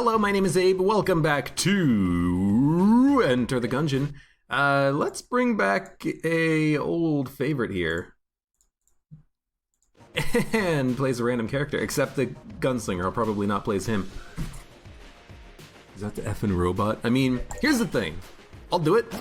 Hello, my name is Abe. Welcome back to Enter the Gungeon. Let's bring back a old favorite here. And plays a random character, except the gunslinger. I'll probably not play as him. Is that the effing robot? I mean, here's the thing. I'll do it.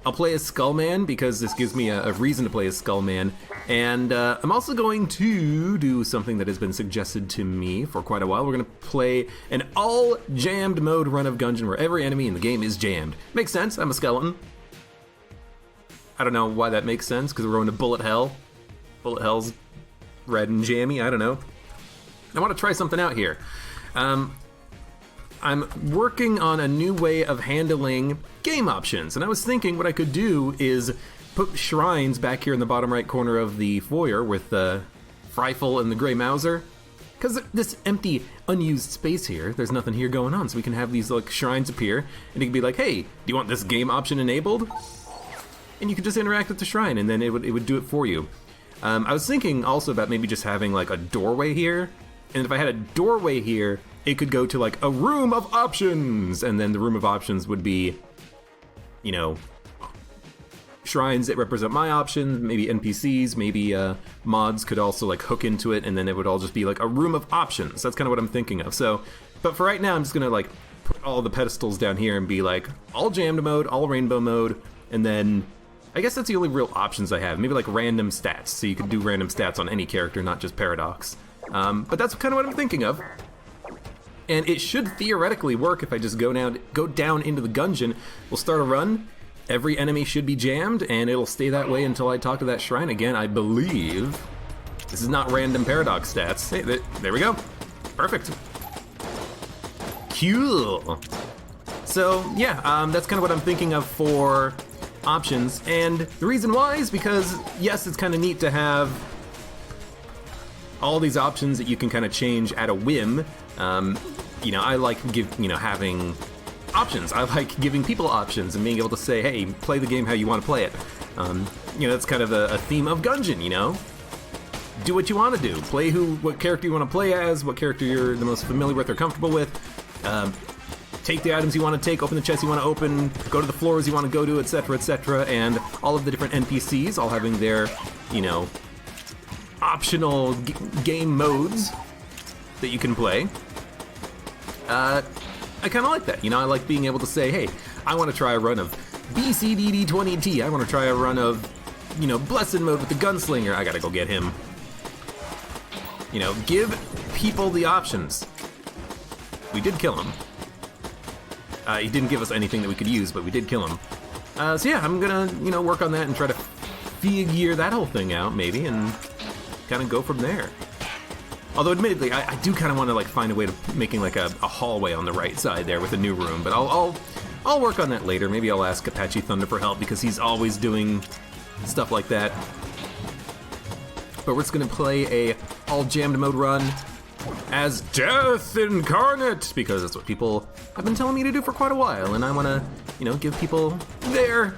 I'll play as Skullman because this gives me a reason to play as Skullman. And I'm also going to do something that has been suggested to me for quite a while. We're going to play an all-jammed mode run of Gungeon where every enemy in the game is jammed. Makes sense, I'm a skeleton. I don't know why that makes sense, because we're going to Bullet Hell. Bullet Hell's red and jammy, I don't know. I want to try something out here. I'm working on a new way of handling game options, and I was thinking what I could do is put shrines back here in the bottom right corner of the foyer with the Freifel and the Grey Mauser. Because this empty, unused space here, there's nothing here going on, so we can have these like shrines appear, and it can be like, hey, do you want this game option enabled? And you can just interact with the shrine, and then it would do it for you. I was thinking also about maybe just having like a doorway here, and if I had a doorway here, it could go to like a room of options, and then the room of options would be, you know, shrines that represent my options, maybe NPCs, maybe mods could also like hook into it, and then it would all just be like a room of options. That's kind of what I'm thinking of. So, but for right now, I'm just gonna like put all the pedestals down here and be like all jammed mode, all rainbow mode, and then I guess that's the only real options I have. Maybe like random stats, so you could do random stats on any character, not just Paradox. But that's kind of what I'm thinking of. And it should theoretically work if I just go down into the Gungeon. We'll start a run. Every enemy should be jammed, and it'll stay that way until I talk to that shrine again, I believe. This is not random Paradox stats. Hey, there we go. Perfect. Cool. So, yeah, that's kind of what I'm thinking of for options. And the reason why is because, yes, it's kind of neat to have all these options that you can kind of change at a whim. You know, I like having options. I like giving people options and being able to say, hey, play the game how you want to play it. You know, that's kind of a theme of Gungeon, you know? Do what you want to do. Play what character you want to play as, what character you're the most familiar with or comfortable with. Take the items you want to take, open the chests you want to open, go to the floors you want to go to, etc., and all of the different NPCs all having their, you know, optional game modes that you can play. I kind of like that, you know. I like being able to say, hey, I want to try a run of BCDD20T. I want to try a run of, you know, Blessed mode with the Gunslinger. I gotta go get him. You know, give people the options. We did kill him. He didn't give us anything that we could use, but we did kill him. So yeah, I'm gonna, you know, work on that and try to figure that whole thing out, maybe, and kind of go from there. Although, admittedly, I do kind of want to like find a way of making like a hallway on the right side there with a new room. But I'll work on that later. Maybe I'll ask Apache Thunder for help because he's always doing stuff like that. But we're just gonna play a all jammed mode run as Death Incarnate because that's what people have been telling me to do for quite a while, and I want to, you know, give people their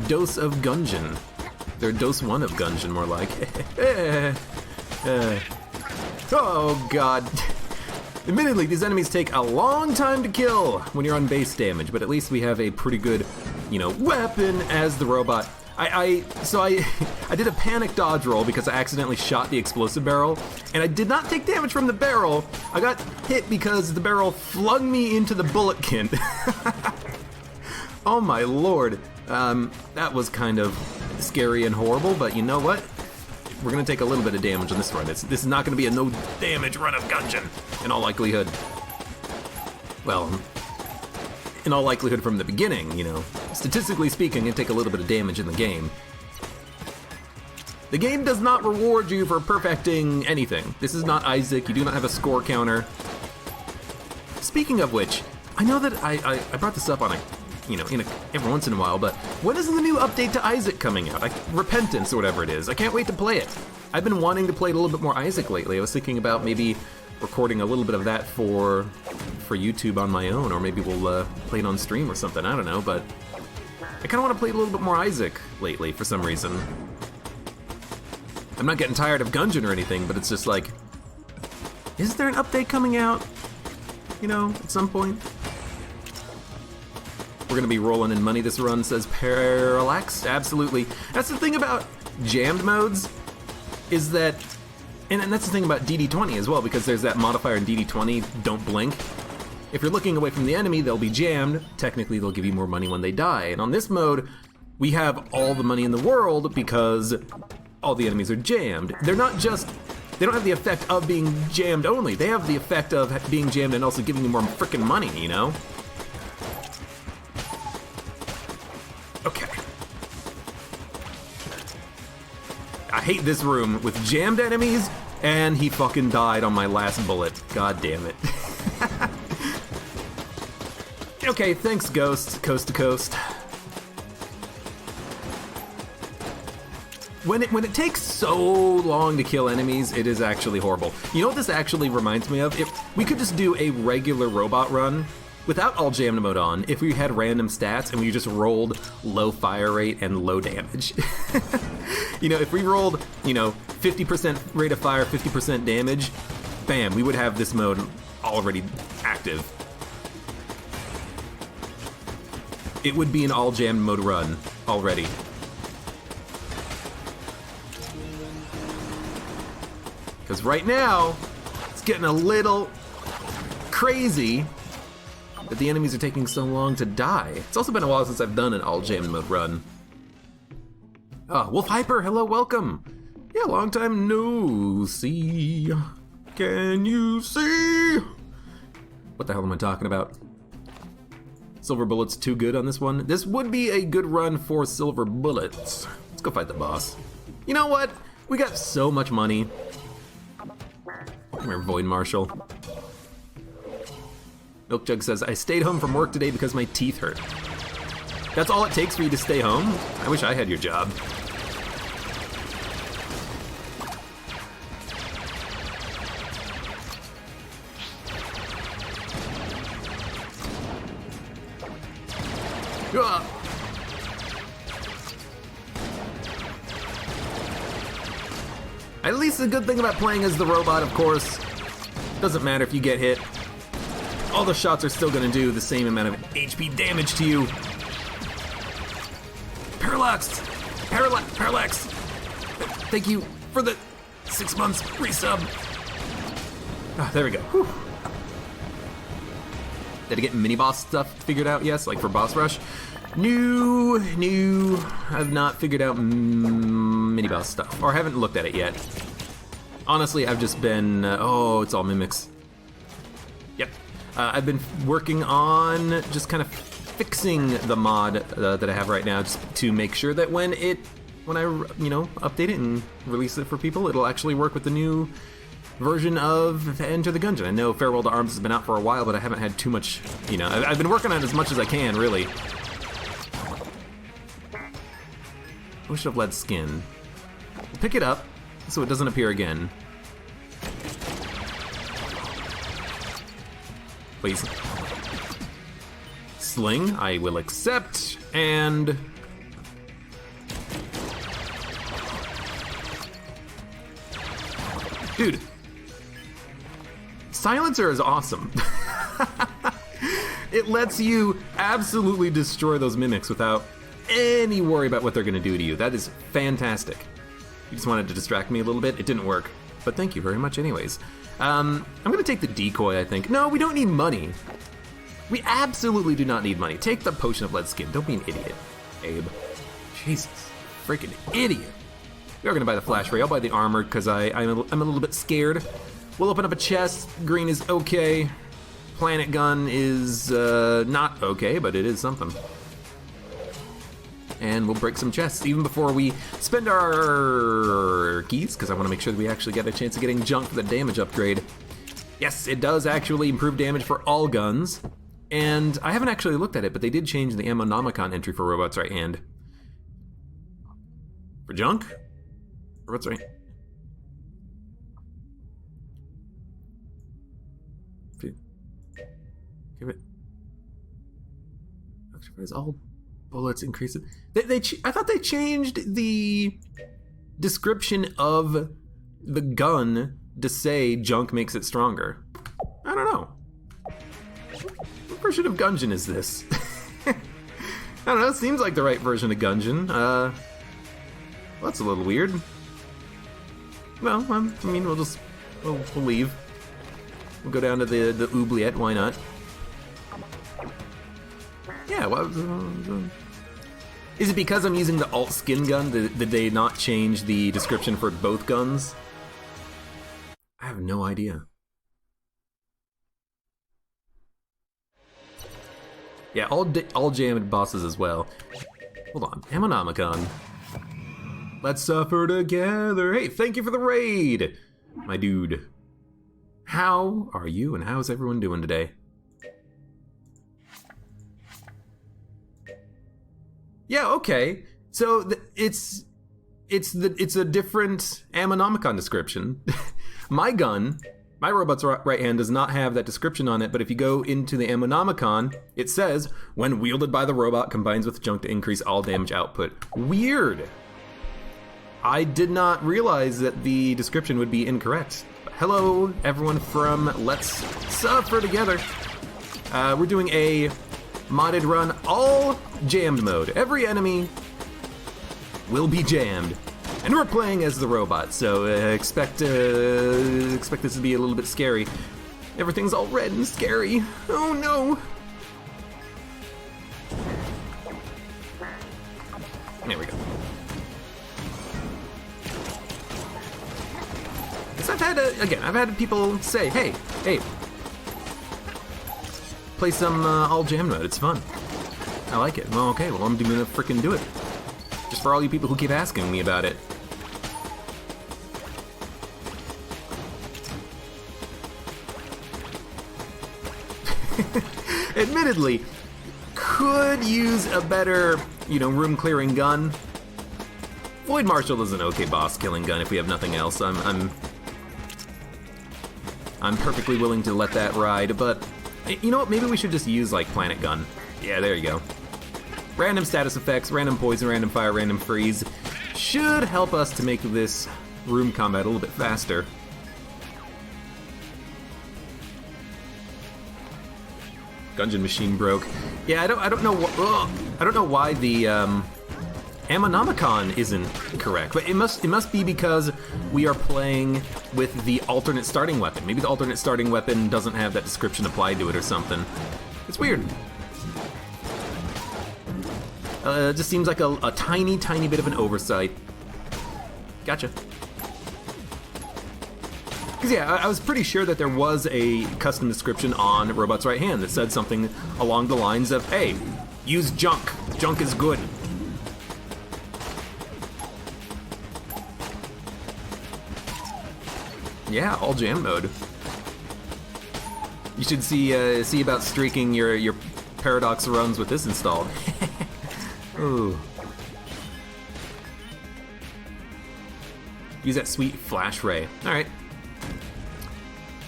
dose of Gungeon. Their dose 1 of Gungeon, more like. Oh god. Admittedly, these enemies take a long time to kill when you're on base damage, but at least we have a pretty good, you know, weapon as the robot. So I did a panic dodge roll because I accidentally shot the explosive barrel, and I did not take damage from the barrel. I got hit because the barrel flung me into the bullet kint. Oh my lord. That was kind of scary and horrible, but you know what? We're gonna take a little bit of damage on this run. This is not gonna be a no damage run of Gungeon, in all likelihood. Well, in all likelihood from the beginning, you know. Statistically speaking, you take a little bit of damage in the game. The game does not reward you for perfecting anything. This is not Isaac, you do not have a score counter. Speaking of which, I know that I brought this up on every once in a while, but when is the new update to Isaac coming out? Repentance or whatever it is. I can't wait to play it. I've been wanting to play a little bit more Isaac lately. I was thinking about maybe recording a little bit of that for YouTube on my own, or maybe we'll play it on stream or something, I don't know, but I kind of want to play a little bit more Isaac lately for some reason. I'm not getting tired of Gungeon or anything, but it's just like, is there an update coming out? you know, at some point. We're gonna be rolling in money this run, says Parallax. Absolutely. That's the thing about jammed modes, is that, and that's the thing about DD20 as well, because there's that modifier in DD20, don't blink. If you're looking away from the enemy, they'll be jammed. Technically, they'll give you more money when they die. And on this mode, we have all the money in the world because all the enemies are jammed. They're not just, they don't have the effect of being jammed only. They have the effect of being jammed and also giving you more freaking money, you know? Okay. I hate this room with jammed enemies, and he fucking died on my last bullet. God damn it. Okay, thanks, Ghost, coast to coast. When it takes so long to kill enemies, it is actually horrible. You know what this actually reminds me of? If we could just do a regular robot run without all jammed mode on, if we had random stats and we just rolled low fire rate and low damage. You know, if we rolled, you know, 50% rate of fire, 50% damage, bam, we would have this mode already active. It would be an all jammed mode run already. Because right now, it's getting a little crazy that the enemies are taking so long to die. It's also been a while since I've done an all jammed mode run. Oh, Wolf Hyper, hello, welcome. Yeah, long time no see. Can you see? What the hell am I talking about? Silver Bullet's too good on this one. This would be a good run for Silver Bullets. Let's go fight the boss. You know what? We got so much money. Come here, Void Marshal. Milk Jug says, I stayed home from work today because my teeth hurt. That's all it takes for you to stay home? I wish I had your job. At least the good thing about playing as the robot, of course, doesn't matter if you get hit. All the shots are still gonna do the same amount of HP damage to you. Parallax! Parallax! Thank you for the 6 months resub. Ah, there we go. Whew. Did I get mini-boss stuff figured out? Yes, like for boss rush? No, I've not figured out mini-boss stuff, or haven't looked at it yet. Honestly, I've just been, oh, it's all mimics. Yep, I've been working on just kind of fixing the mod that I have right now, just to make sure that when I, you know, update it and release it for people, it'll actually work with the new version of Enter the Gungeon. I know Farewell to Arms has been out for a while, but I haven't had too much, you know, I've been working on it as much as I can, really. I wish I've led skin. Pick it up so it doesn't appear again. Please. Sling, I will accept, and... Dude. Silencer is awesome. It lets you absolutely destroy those mimics without any worry about what they're gonna do to you. That is fantastic. You just wanted to distract me a little bit. It didn't work, but thank you very much anyways. I'm gonna take the decoy, I think. No, we don't need money. We absolutely do not need money. Take the potion of lead skin. Don't be an idiot, Abe. Jesus, freaking idiot. We are gonna buy the flash ray. I'll buy the armor because I'm a little bit scared. We'll open up a chest. Green is okay. Planet gun is not okay, but it is something. And we'll break some chests even before we spend our keys, because I want to make sure that we actually get a chance of getting junk for the damage upgrade. Yes, it does actually improve damage for all guns. And I haven't actually looked at it, but they did change the Ammonomicon entry for robots right hand. For junk? Robots right. Give it. Occupies all bullets, increase it. I thought they changed the description of the gun to say junk makes it stronger. I don't know. version of Gungeon is this? I don't know, it seems like the right version of Gungeon. Well, that's a little weird. Well, I mean, we'll leave. We'll go down to the oubliette, why not? Yeah, well... Is it because I'm using the alt skin gun? Did they not change the description for both guns? I have no idea. Yeah, all jammed bosses as well. Hold on, Ammonomicon. Let's suffer together. Hey, thank you for the raid, my dude. How are you and how's everyone doing today? Yeah, okay. So it's a different Ammonomicon description. My gun, my robot's right hand does not have that description on it, but if you go into the Ammonomicon, it says, when wielded by the robot, combines with junk to increase all damage output. Weird. I did not realize that the description would be incorrect. Hello, everyone from Let's Suffer Together. We're doing a modded run, all jammed mode. Every enemy will be jammed. And we're playing as the robot, so expect this to be a little bit scary. Everything's all red and scary. Oh no! There we go. Because I've had people say, hey, play some all jam mode. It's fun. I like it. Well, okay. Well, I'm gonna frickin' do it. Just for all you people who keep asking me about it. Admittedly, could use a better, room clearing gun. Void Marshal is an okay boss killing gun if we have nothing else. I'm perfectly willing to let that ride, but you know what? Maybe we should just use like Planet Gun. Yeah, there you go. Random status effects, random poison, random fire, random freeze should help us to make this room combat a little bit faster. Gungeon machine broke. Yeah, I don't know why the Ammonomicon isn't correct, but it must be because we are playing with the alternate starting weapon. Maybe the alternate starting weapon doesn't have that description applied to it or something. It's weird. It just seems like a tiny bit of an oversight. Gotcha. Because yeah, I was pretty sure that there was a custom description on Robot's Right Hand that said something along the lines of, hey, use junk. Junk is good. Yeah, all jam mode. You should see about streaking your Paradox runs with this installed. Ooh. Use that sweet flash ray. All right.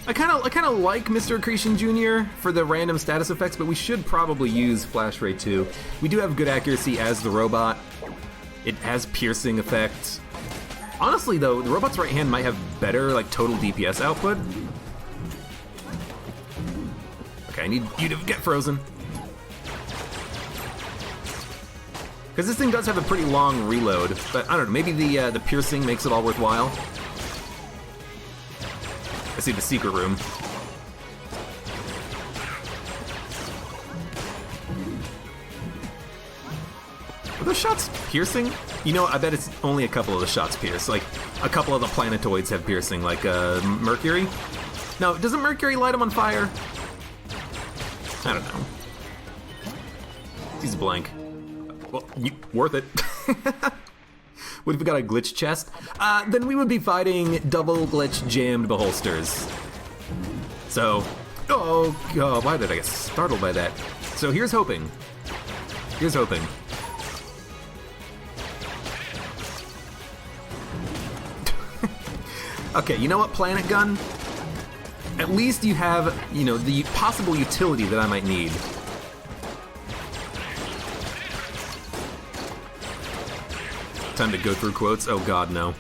I kind of like Mr. Accretion Jr. for the random status effects, but we should probably use flash ray too. We do have good accuracy as the robot. It has piercing effects. Honestly, though, the Robot's Right Hand might have better like total DPS output. Okay, I need you to get frozen. Because this thing does have a pretty long reload, but I don't know, maybe the piercing makes it all worthwhile. I see the secret room. Are those shots piercing? You know, I bet it's only a couple of the shots pierce. Like, a couple of the planetoids have piercing, like Mercury. No, doesn't Mercury light him on fire? I don't know. He's blank. Well, worth it. What if we got a glitch chest? Then we would be fighting double glitch jammed beholsters. So, oh god, why did I get startled by that? So here's hoping. Here's hoping. Okay, you know what, Planet Gun? At least you have, the possible utility that I might need. Time to go through quotes? Oh god, no.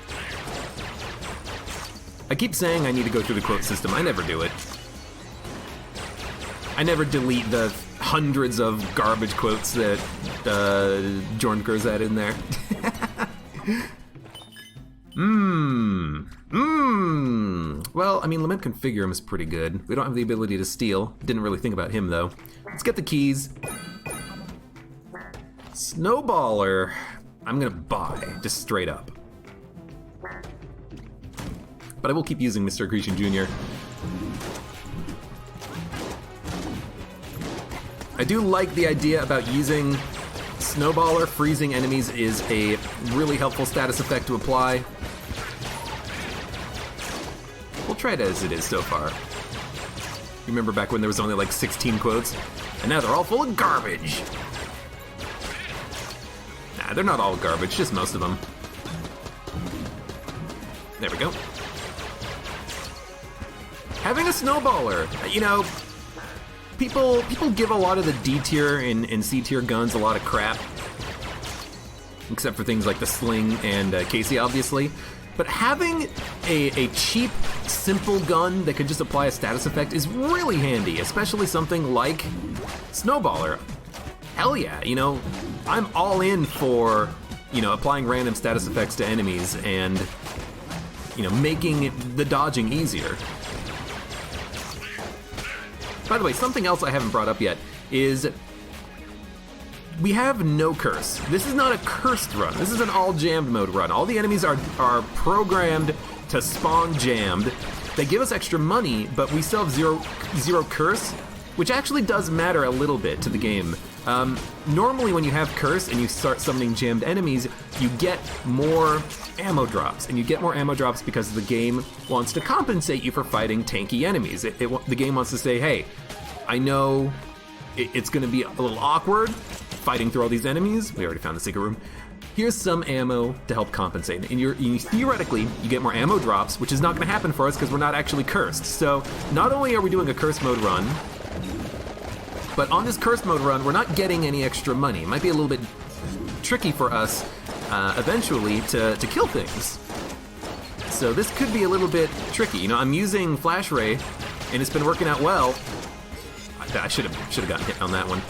I keep saying I need to go through the quote system. I never do it. I never delete the hundreds of garbage quotes that Jorn Kurzad in there. Well, I mean, Lament Configurum is pretty good. We don't have the ability to steal. Didn't really think about him, though. Let's get the keys. Snowballer, I'm gonna buy, just straight up. But I will keep using Mr. Accretion Jr. I do like the idea about using Snowballer. Freezing enemies is a really helpful status effect to apply. We'll try it as it is so far. Remember back when there was only like 16 quotes? And now they're all full of garbage. Nah, they're not all garbage, just most of them. There we go. Having a Snowballer, you know, people give a lot of the D tier and C tier guns a lot of crap. Except for things like the Sling and Casey, obviously. But having a cheap, simple gun that can just apply a status effect is really handy, especially something like Snowballer. Hell yeah, you know, I'm all in for, you know, applying random status effects to enemies and, you know, making the dodging easier. By the way, something else I haven't brought up yet is we have no curse. This is not a cursed run. This is an all jammed mode run. All the enemies are programmed to spawn jammed. They give us extra money, but we still have zero curse, which actually does matter a little bit to the game. Normally when you have curse and you start summoning jammed enemies, you get more ammo drops, and you get more ammo drops because the game wants to compensate you for fighting tanky enemies. The game wants to say, hey, I know it's going to be a little awkward fighting through all these enemies. We already found the secret room. Here's some ammo to help compensate. And theoretically, you get more ammo drops, which is not going to happen for us because we're not actually cursed. So not only are we doing a curse mode run, but on this curse mode run, we're not getting any extra money. It might be a little bit tricky for us eventually to kill things. So this could be a little bit tricky. You know, I'm using Flash Ray, and it's been working out well. I should have gotten hit on that one.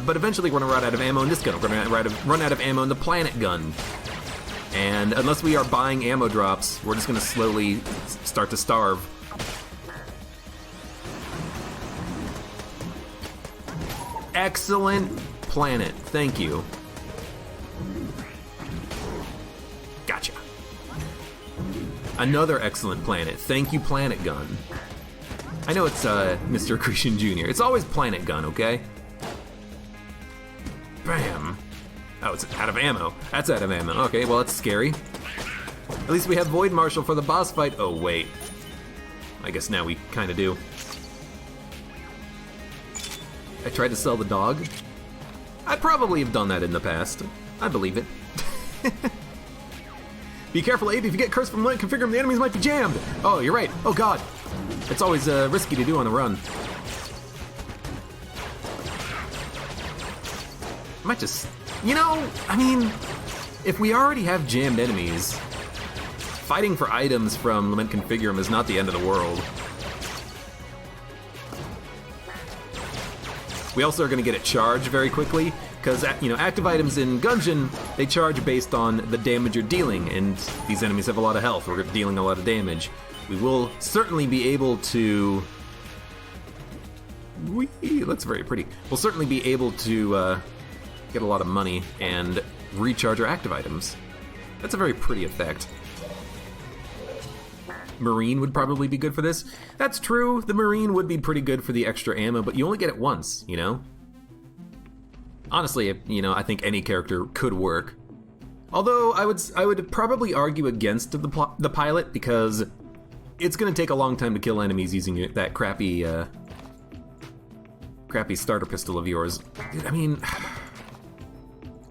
But eventually we're gonna run out of ammo in this gun. We're gonna run out of ammo in the Planet Gun. And unless we are buying ammo drops, we're just gonna slowly start to starve. Excellent planet, thank you. Gotcha. Another excellent planet, thank you Planet Gun. I know it's Mr. Accretion Jr. It's always Planet Gun, okay? Bam. Oh, it's out of ammo. That's out of ammo. Okay, well, that's scary. At least we have Void Marshal for the boss fight. Oh, wait. I guess now we kind of do. I tried to sell the dog. I probably have done that in the past. I believe it. Be careful, Abe. If you get cursed from Lent Configurum, the enemies might be jammed. Oh, you're right. Oh, God. It's always risky to do on a run. I might just... You know, I mean, if we already have jammed enemies, fighting for items from Lament Configurum is not the end of the world. We also are going to get it charged very quickly, because, you know, active items in Gungeon, they charge based on the damage you're dealing, and these enemies have a lot of health. We're dealing a lot of damage. We will certainly be able to... Whee, that's very pretty. We'll certainly be able to get a lot of money and recharge our active items. That's a very pretty effect. Marine would probably be good for this. That's true, the Marine would be pretty good for the extra ammo, but you only get it once, you know? Honestly, you know, I think any character could work. Although I would probably argue against the pilot, because it's gonna take a long time to kill enemies using that crappy starter pistol of yours. Dude, I mean,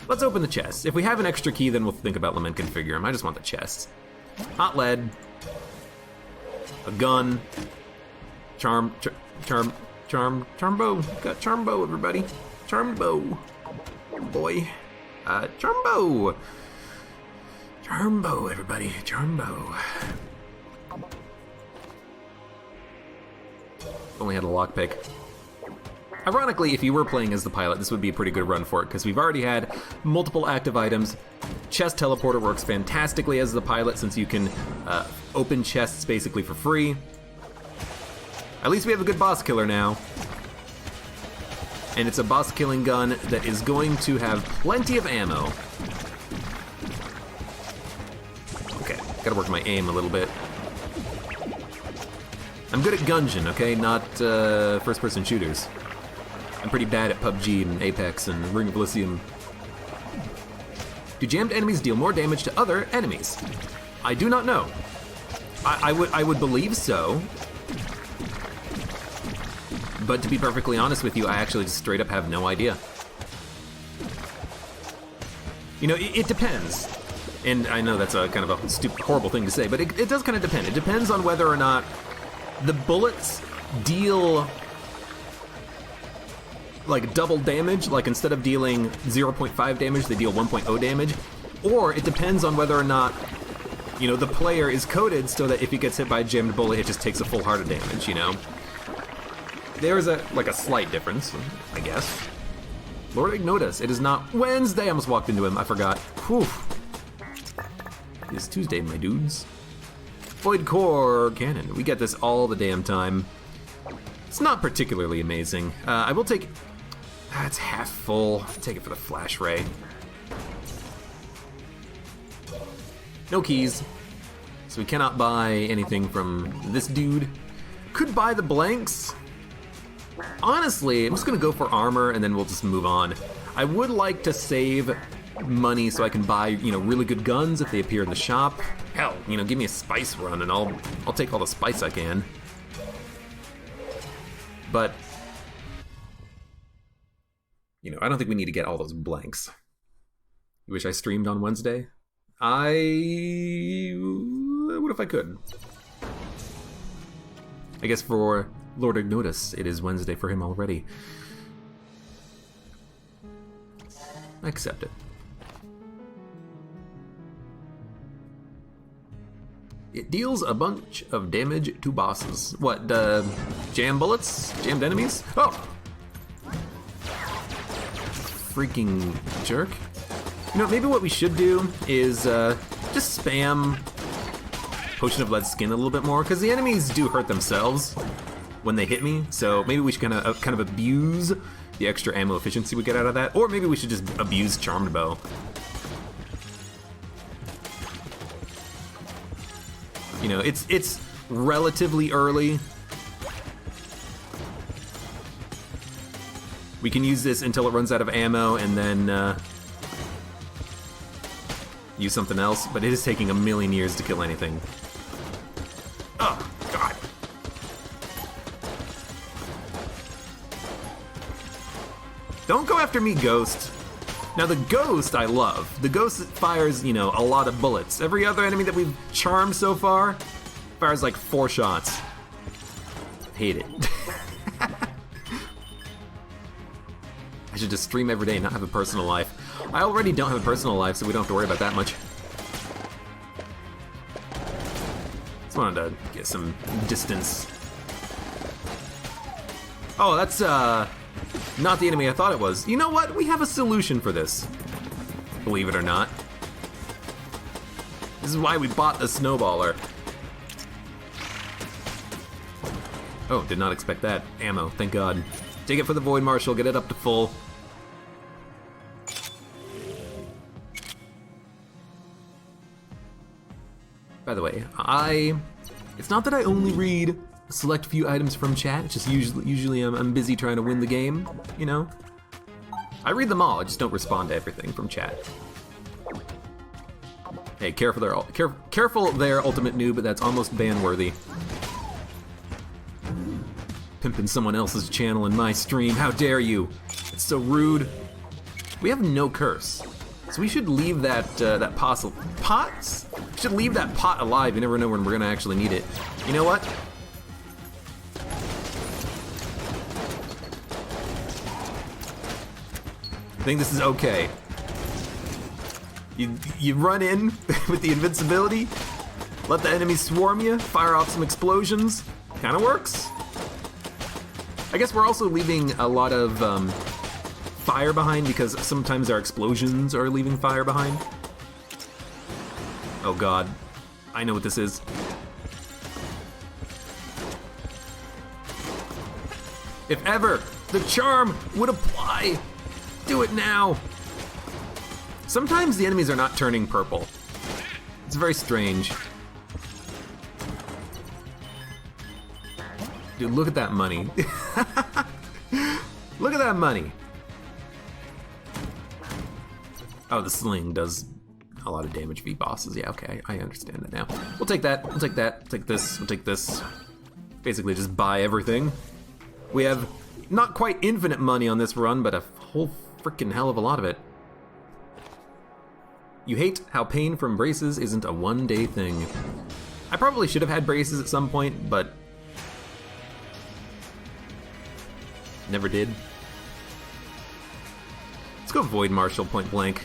let's open the chest. If we have an extra key, then we'll think about Lament Configurum. I just want the chests. Hot lead, a gun, charm bow. Got charm bow, everybody. Charm bow, boy. Charm bow. Charm bow, everybody. Charm bow. Only had a lockpick. Ironically, if you were playing as the pilot, this would be a pretty good run for it, because we've already had multiple active items. Chest teleporter works fantastically as the pilot, since you can open chests basically for free. At least we have a good boss killer now. And it's a boss killing gun that is going to have plenty of ammo. Okay, gotta work my aim a little bit. I'm good at Gungeon, okay? Not first-person shooters. I'm pretty bad at PUBG and Apex and Ring of Elysium. Do jammed enemies deal more damage to other enemies? I do not know. I would believe so. But to be perfectly honest with you, I actually just straight up have no idea. You know, it depends. And I know that's a kind of a stupid, horrible thing to say, but it does kind of depend. It depends on whether or not the bullets deal like double damage, like instead of dealing 0.5 damage, they deal 1.0 damage, or it depends on whether or not, you know, the player is coded so that if he gets hit by a jammed bullet, it just takes a full heart of damage, you know? There's a slight difference, I guess. Lord Ignotus, it is not Wednesday. I almost walked into him, I forgot. Whew. It's Tuesday, my dudes. Void Core Cannon, we get this all the damn time. It's not particularly amazing. I will take, it's half full. I'll take it for the flash ray. No keys, so we cannot buy anything from this dude. Could buy the blanks. Honestly, I'm just gonna go for armor and then we'll just move on. I would like to save money so I can buy, you know, really good guns if they appear in the shop. Hell, you know, give me a spice run and I'll take all the spice I can. But, you know, I don't think we need to get all those blanks. You wish I streamed on Wednesday? What if I could? I guess for Lord Ignotus, it is Wednesday for him already. I accept it. It deals a bunch of damage to bosses. What, jam bullets? Jammed enemies? Oh! Freaking jerk. You know, maybe what we should do is just spam Potion of Lead Skin a little bit more, because the enemies do hurt themselves when they hit me, so maybe we should kind of abuse the extra ammo efficiency we get out of that, or maybe we should just abuse Charmed Bow. You know, it's relatively early. We can use this until it runs out of ammo and then use something else, but it is taking a million years to kill anything. Oh, God. Don't go after me, Ghost. Now the Ghost I love. The Ghost fires, you know, a lot of bullets. Every other enemy that we've charmed so far fires like 4 shots. Hate it. I should just stream every day and not have a personal life. I already don't have a personal life, so we don't have to worry about that much. Just wanted to get some distance. Oh, that's not the enemy I thought it was. You know what? We have a solution for this. Believe it or not. This is why we bought the snowballer. Oh, did not expect that. Ammo, thank God. Take it for the Void Marshal, get it up to full. By the way, it's not that I only read a select few items from chat, it's just usually I'm busy trying to win the game, you know? I read them all, I just don't respond to everything from chat. Hey, careful there, Ultimate Noob, but that's almost ban-worthy. Pimping someone else's channel in my stream, how dare you? It's so rude. We have no curse, so we should leave that pots? We should leave that pot alive. You never know when we're gonna actually need it. You know what? I think this is okay. You run in with the invincibility, let the enemy swarm you, fire off some explosions. Kinda works. I guess we're also leaving a lot of fire behind because sometimes our explosions are leaving fire behind. Oh god, I know what this is. If ever the charm would apply, do it now. Sometimes the enemies are not turning purple. It's very strange. Dude, look at that money. Look at that money. Oh, the sling does a lot of damage v bosses. Yeah, okay, I understand that now. We'll take that, we'll take that, we'll take this, we'll take this. Basically just buy everything. We have not quite infinite money on this run, but a whole freaking hell of a lot of it. You hate how pain from braces isn't a one-day thing. I probably should have had braces at some point, but never did. Let's go Void Marshal point blank.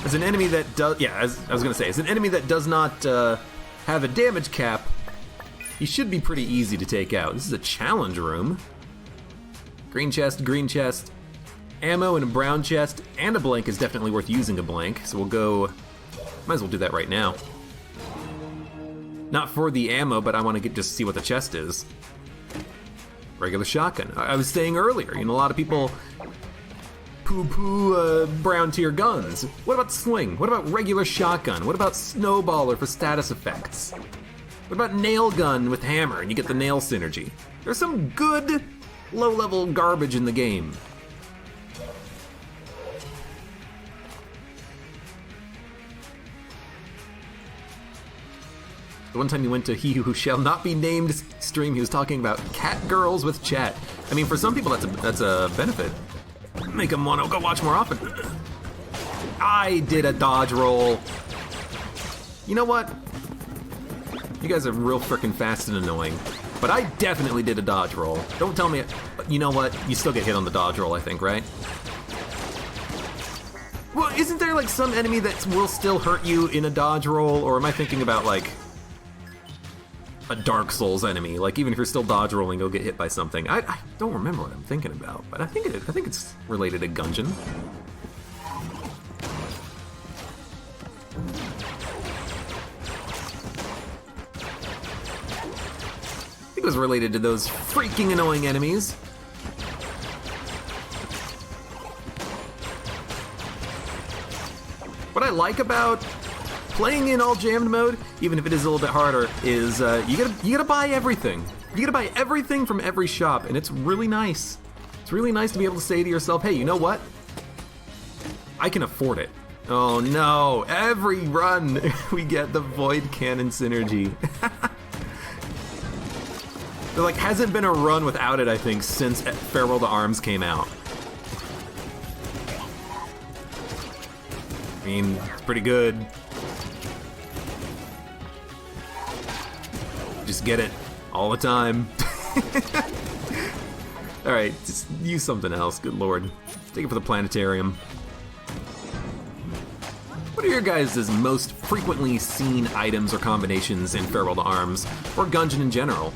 As an enemy that does, yeah, as I was gonna say, as an enemy that does not have a damage cap, he should be pretty easy to take out. This is a challenge room. Green chest, ammo in a brown chest, and a blank is definitely worth using a blank, so we'll go, might as well do that right now. Not for the ammo, but I want to just see what the chest is. Regular shotgun. I was saying earlier, you know, a lot of people poo-poo brown tier guns. What about sling? What about regular shotgun? What about snowballer for status effects? What about nail gun with hammer and you get the nail synergy? There's some good low-level garbage in the game. The one time you went to He Who Shall Not Be Named stream, he was talking about cat girls with chat. I mean, for some people that's a benefit. Make them want to go watch more often. I did a dodge roll. You know what? You guys are real freaking fast and annoying. But I definitely did a dodge roll. Don't tell me, you know what? You still get hit on the dodge roll, I think, right? Well, isn't there like some enemy that will still hurt you in a dodge roll? Or am I thinking about like a Dark Souls enemy? Like even if you're still dodge rolling, you'll get hit by something. I don't remember what I'm thinking about, but I think it's related to Gungeon. I think it was related to those freaking annoying enemies. What I like about playing in all jammed mode, even if it is a little bit harder, is you gotta buy everything. You gotta buy everything from every shop, and it's really nice. It's really nice to be able to say to yourself, hey, you know what? I can afford it. Oh no, every run we get the Void Cannon synergy. There like hasn't been a run without it, I think, since Farewell to Arms came out. I mean, it's pretty good. Just get it all the time. Alright, just use something else, good lord. Take it for the planetarium. What are your guys' most frequently seen items or combinations in Farewell to Arms, or Gungeon in general?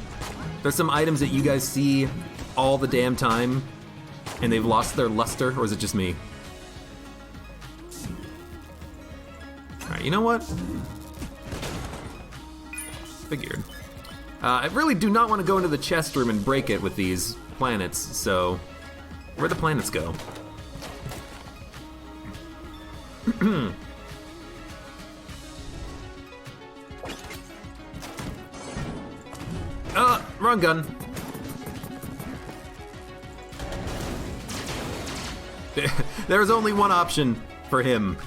There's some items that you guys see all the damn time, and they've lost their luster, or is it just me? Alright, you know what? Figured. I really do not want to go into the chest room and break it with these planets, so where'd the planets go? Wrong gun. There's only one option for him.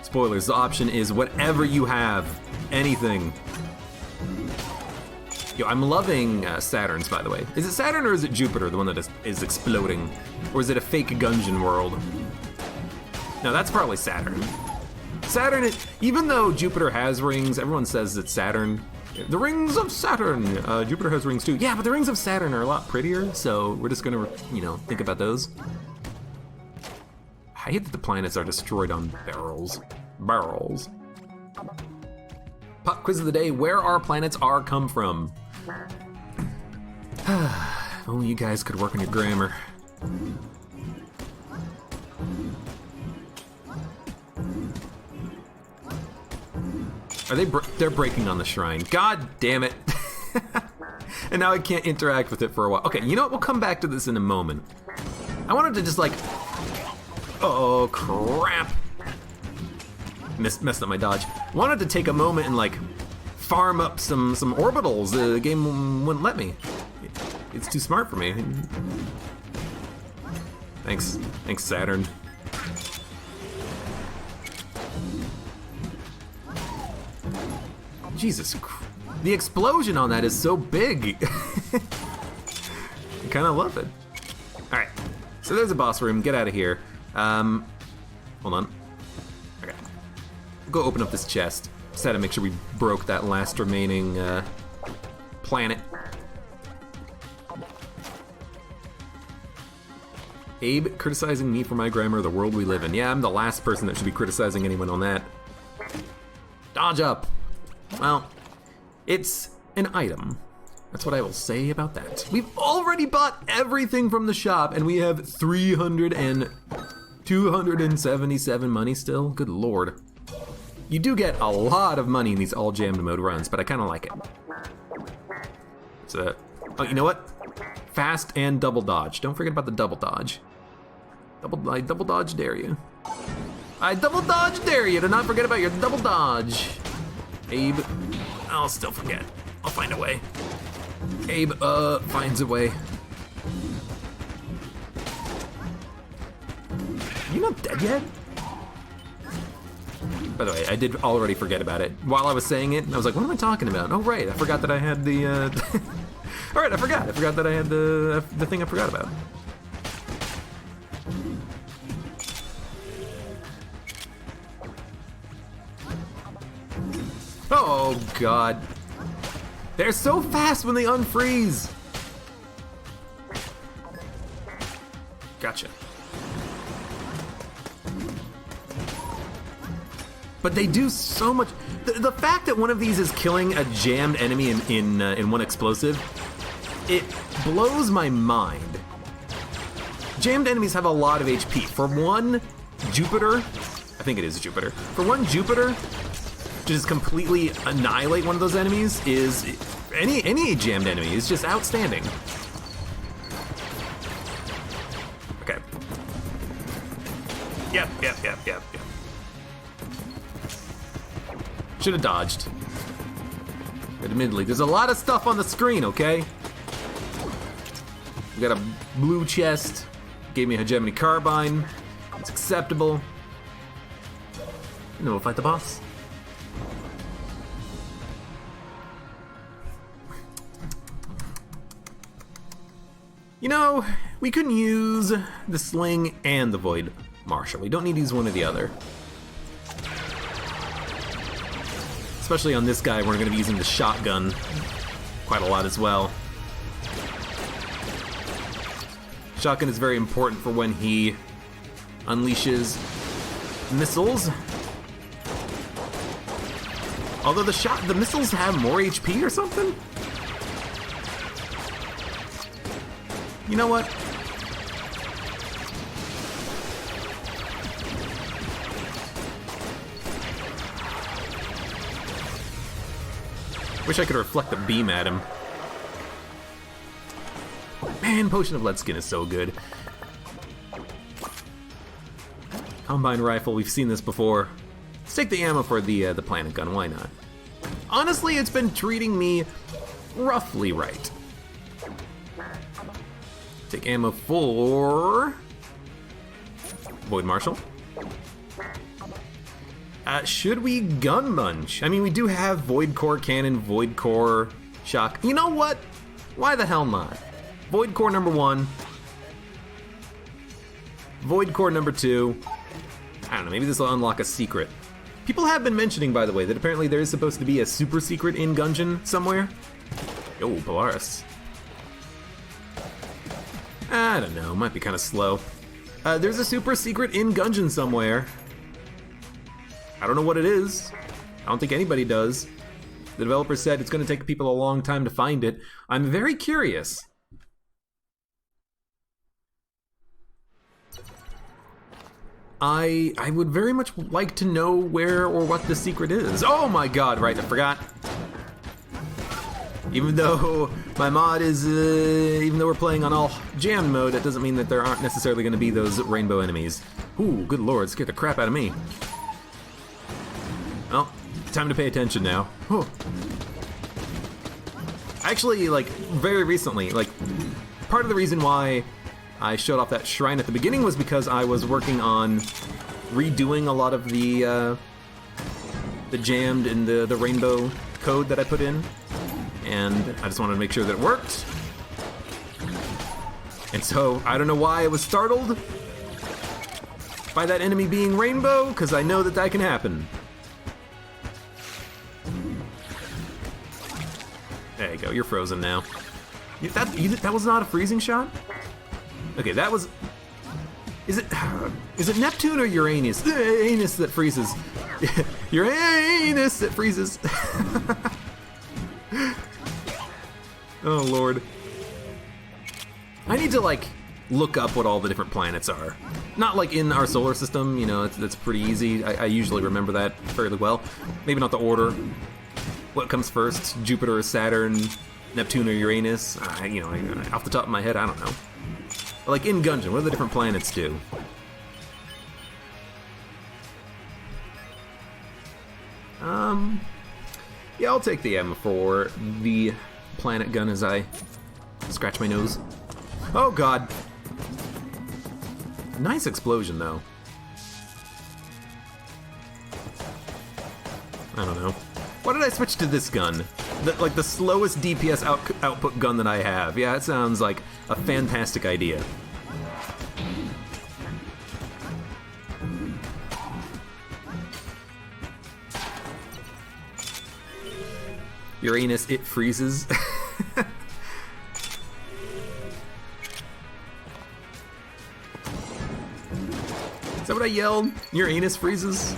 Spoilers, the option is whatever you have. Anything. Yo, I'm loving Saturn's, by the way. Is it Saturn or is it Jupiter, the one that is exploding? Or is it a fake Gungeon world? No, that's probably Saturn. Saturn is, even though Jupiter has rings, everyone says it's Saturn. The rings of Saturn! Jupiter has rings too. Yeah, but the rings of Saturn are a lot prettier, so we're just gonna, you know, think about those. I hate that the planets are destroyed on barrels. Barrels. Pop quiz of the day, where our planets are come from. If only you guys could work on your grammar. Are they're breaking on the shrine. God damn it. And now I can't interact with it for a while. Okay, you know what? We'll come back to this in a moment. I wanted to just like... Oh, crap. Messed up my dodge. Wanted to take a moment and like farm up some orbitals. The game wouldn't let me. It's too smart for me. Thanks, Saturn. Jesus Christ. The explosion on that is so big. I kind of love it. All right, so there's a boss room. Get out of here. Hold on. Okay, go open up this chest. Just had to make sure we broke that last remaining planet. Abe criticizing me for my grammar, the world we live in. Yeah, I'm the last person that should be criticizing anyone on that. Dodge up. Well, it's an item. That's what I will say about that. We've already bought everything from the shop, and we have 277 money still. Good lord. You do get a lot of money in these all jammed mode runs, but I kind of like it. So, oh, you know what? Fast and double dodge. Don't forget about the double dodge. I double dodge dare you. I double dodge dare you to not forget about your double dodge. Abe, I'll still forget. I'll find a way. Abe, finds a way. You not dead yet? By the way, I did already forget about it. While I was saying it, I was like, what am I talking about? Oh, right, I forgot that I had the, all right, I forgot that I had the thing I forgot about. Oh, God. They're so fast when they unfreeze. Gotcha. But they do so much. The fact that one of these is killing a jammed enemy in one explosive, it blows my mind. Jammed enemies have a lot of HP. For one Jupiter, I think it is Jupiter. For one Jupiter, to just completely annihilate one of those enemies is any jammed enemy is just outstanding. Okay. Yep. Should have dodged. But admittedly, there's a lot of stuff on the screen, okay? We got a blue chest. Gave me a hegemony carbine. It's acceptable. And then we'll fight the boss. You know, we couldn't use the sling and the void marshal. We don't need to use one or the other. Especially on this guy, we're going to be using the shotgun quite a lot as well. Shotgun is very important for when he unleashes missiles. Although the missiles have more HP or something? You know what? Wish I could reflect the beam at him. Man, Potion of Lead Skin is so good. Combine rifle, we've seen this before. Let's take the ammo for the planet gun, why not? Honestly, it's been treating me roughly right. Take ammo for Void Marshal. Should we gun bunch? I mean, we do have Void Core Cannon, Void Core Shock. You know what? Why the hell not? Void Core number 1. Void Core number 2. I don't know, maybe this will unlock a secret. People have been mentioning, by the way, that apparently there is supposed to be a super secret in Gungeon somewhere. Oh, Polaris. I don't know, might be kind of slow. There's a super secret in Gungeon somewhere. I don't know what it is. I don't think anybody does. The developer said it's going to take people a long time to find it. I'm very curious. I would very much like to know where or what the secret is. Oh my god, right, I forgot. Even though my mod is, even though we're playing on all jammed mode, that doesn't mean that there aren't necessarily going to be those rainbow enemies. Ooh, good lord, scared the crap out of me. Well, time to pay attention now. Whew. Actually, like, very recently, like, part of the reason why I showed off that shrine at the beginning was because I was working on redoing a lot of the jammed and the rainbow code that I put in. And I just wanted to make sure that it worked. And so, I don't know why I was startled by that enemy being rainbow, because I know that that can happen. There you go, you're frozen now. That was not a freezing shot? Okay, that was... Is it Neptune or Uranus? Uranus that freezes. Uranus that freezes. Oh, Lord. I need to, like, look up what all the different planets are. Not, like, in our solar system, you know, that's pretty easy. I usually remember that fairly well. Maybe not the order. What comes first? Jupiter or Saturn? Neptune or Uranus? You know, off the top of my head, I don't know. But, like, in Gungeon, what do the different planets do? Yeah, I'll take the M for the planet gun as I scratch my nose. Oh god. Nice explosion though. I don't know. Why did I switch to this gun? Like the slowest DPS output gun that I have. Yeah, it sounds like a fantastic idea. Uranus, it freezes. Is that what I yelled? Uranus freezes?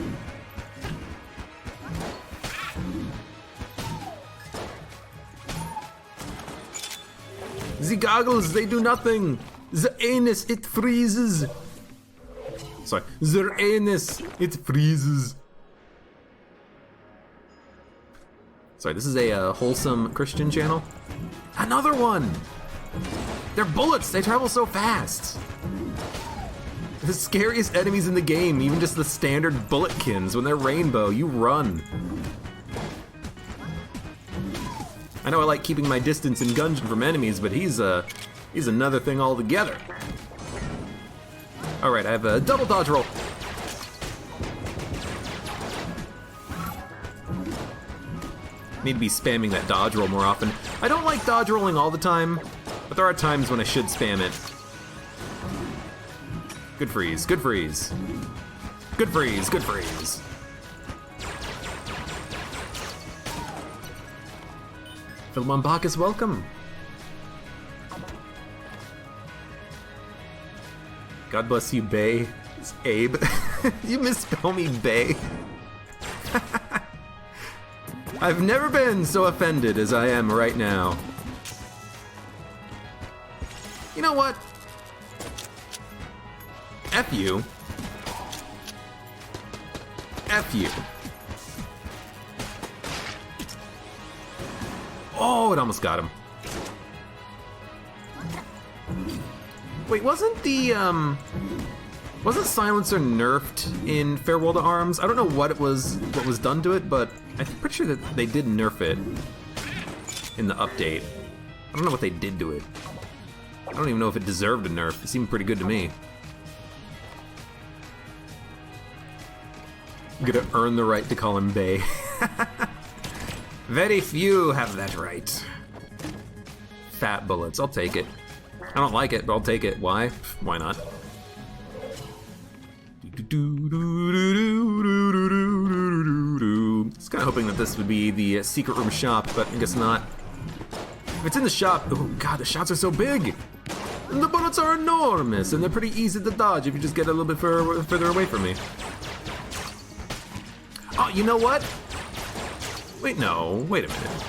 The goggles, they do nothing. The anus, it freezes. Sorry, the anus, it freezes. Sorry, this is a wholesome Christian channel. Another one! They're bullets, they travel so fast. The scariest enemies in the game, even just the standard bulletkins, when they're rainbow, you run. I know I like keeping my distance in Gungeon from enemies, but he's another thing altogether. Alright, I have a double dodge roll. Need to be spamming that dodge roll more often. I don't like dodge rolling all the time, but there are times when I should spam it. Good freeze, good freeze. Good freeze, good freeze. Philemon Bacchus, welcome. God bless you, Bay. It's Abe. You misspell me, Bay. I've never been so offended as I am right now. You know what? F you. F you. Oh, it almost got him. Wait, wasn't Silencer nerfed in Farewell to Arms? I don't know what was done to it, but I'm pretty sure that they did nerf it in the update. I don't know what they did to it. I don't even know if it deserved a nerf. It seemed pretty good to me. I'm gonna earn the right to call him Bay. Very few have that right. Fat bullets, I'll take it. I don't like it, but I'll take it. Why? Why not? I was kind of hoping that this would be the secret room shop, but I guess not. If it's in the shop, oh god, the shots are so big! And the bullets are enormous, and they're pretty easy to dodge if you just get a little bit further away from me. Oh, you know what? Wait, no. Wait a minute.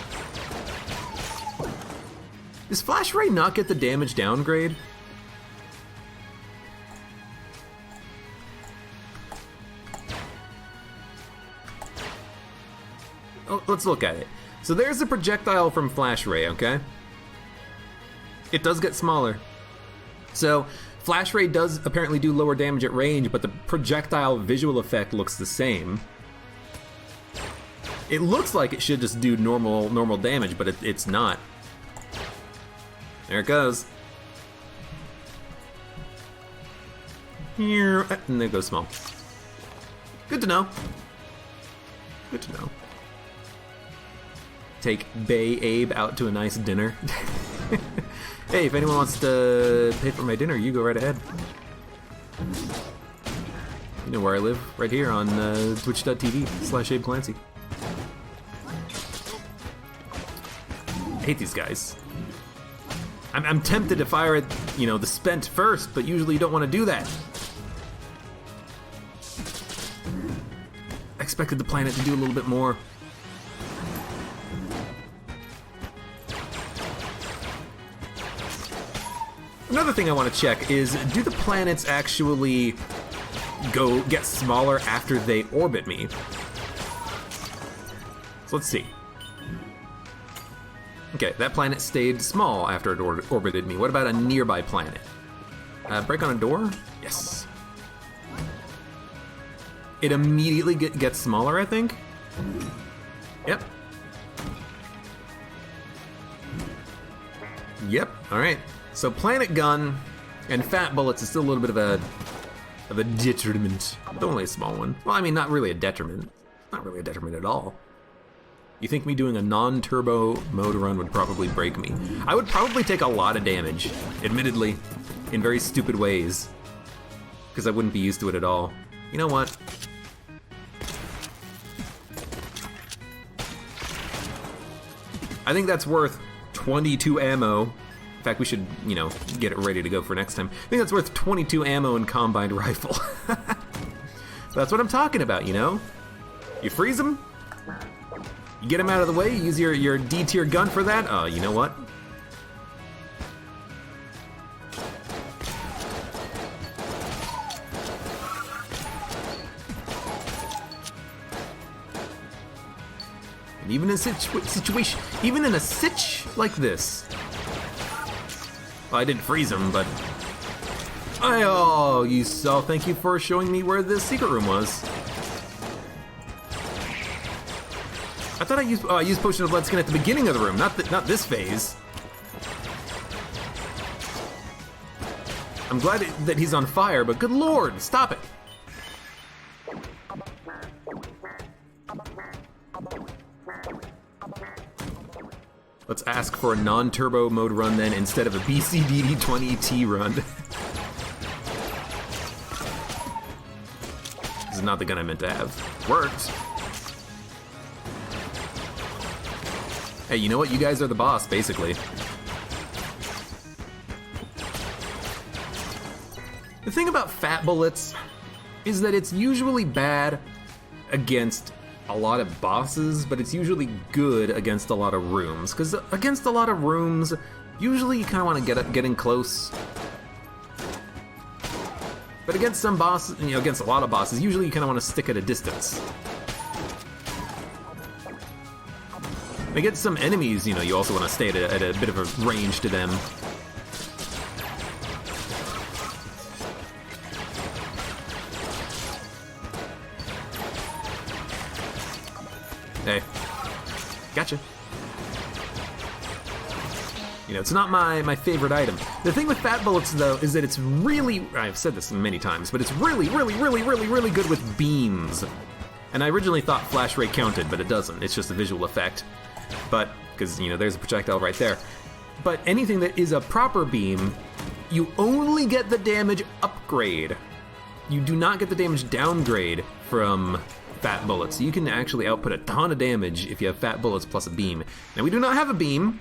Does Flash Ray not get the damage downgrade? Oh, let's look at it. So there's a projectile from Flash Ray, okay? It does get smaller. So Flash Ray does apparently do lower damage at range, but the projectile visual effect looks the same. It looks like it should just do normal damage, but it's not. There it goes. And there it goes small. Good to know. Good to know. Take Bay Abe out to a nice dinner. Hey, if anyone wants to pay for my dinner, you go right ahead. You know where I live, right here on twitch.tv/AbeClancy. I hate these guys. I'm tempted to fire at, you know, the spent first, but usually you don't want to do that. I expected the planet to do a little bit more. Another thing I want to check is, do the planets actually get smaller after they orbit me? So let's see. Okay, that planet stayed small after it orbited me. What about a nearby planet? Break on a door? Yes. It immediately gets smaller, I think? Yep. Yep, alright. So Planet Gun and Fat Bullets is still a little bit of a detriment. But only a small one. Well, I mean, not really a detriment. Not really a detriment at all. You think me doing a non-turbo mode run would probably break me? I would probably take a lot of damage, admittedly, in very stupid ways. Because I wouldn't be used to it at all. You know what? I think that's worth 22 ammo. In fact, we should, you know, get it ready to go for next time. I think that's worth 22 ammo and combined rifle. That's what I'm talking about, you know? You freeze them, you get them out of the way, you use your D-tier gun for that. Oh, you know what? And even in a sitch like this. Well, I didn't freeze him, but oh, you saw. Thank you for showing me where the secret room was. I thought I used Potion of Bloodskin at the beginning of the room, not this phase. I'm glad that he's on fire, but good lord, stop it. Let's ask for a non-turbo mode run then instead of a BCDD20T run. This is not the gun I meant to have. Worked. Hey, you know what? You guys are the boss, basically. The thing about Fat Bullets is that it's usually bad against a lot of bosses, but it's usually good against a lot of rooms. Because against a lot of rooms, usually you kind of want to get in close. But against some bosses, you know, against a lot of bosses, usually you kind of want to stick at a distance. Against some enemies, you know, you also want to stay at a bit of a range to them. Hey, gotcha. You know, it's not my favorite item. The thing with Fat Bullets, though, is that it's really, I've said this many times, but it's really good with beams. And I originally thought Flash Ray counted, but it doesn't. It's just a visual effect. But, because, you know, there's a projectile right there. But anything that is a proper beam, you only get the damage upgrade. You do not get the damage downgrade from Fat Bullets. You can actually output a ton of damage if you have Fat Bullets plus a beam. Now, we do not have a beam.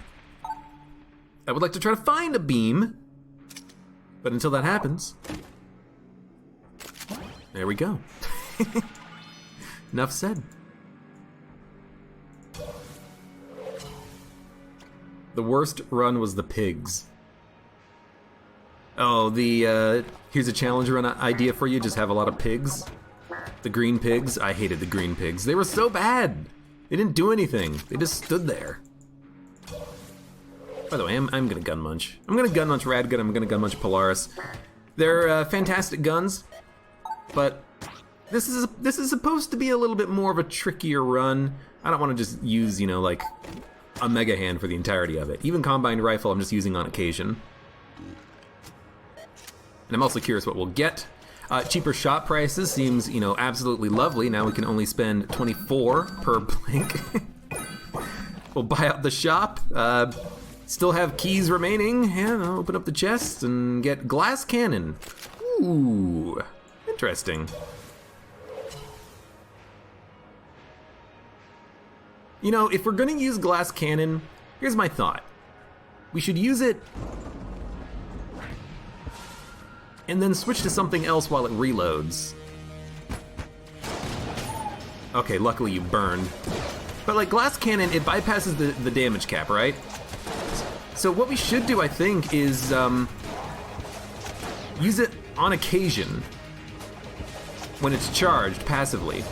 I would like to try to find a beam. But until that happens, there we go. Enough said. The worst run was the pigs. Oh, here's a challenge run idea for you. Just have a lot of pigs. The green pigs. I hated the green pigs. They were so bad. They didn't do anything. They just stood there. By the way, I'm gonna gun munch. I'm gonna gun munch Radgun. I'm gonna gun munch Polaris. They're fantastic guns, but this is supposed to be a little bit more of a trickier run. I don't want to just use, you know, like a mega hand for the entirety of it. Even combined rifle, I'm just using on occasion. And I'm also curious what we'll get. Cheaper shot prices seems, you know, absolutely lovely. Now we can only spend 24 per blink. We'll buy out the shop. Still have keys remaining, and I'll open up the chest and get glass cannon. Ooh, interesting. You know, if we're gonna use glass cannon, here's my thought. We should use it and then switch to something else while it reloads. Okay, luckily you burned. But like glass cannon, it bypasses the damage cap, right? So what we should do, I think, is use it on occasion when it's charged passively.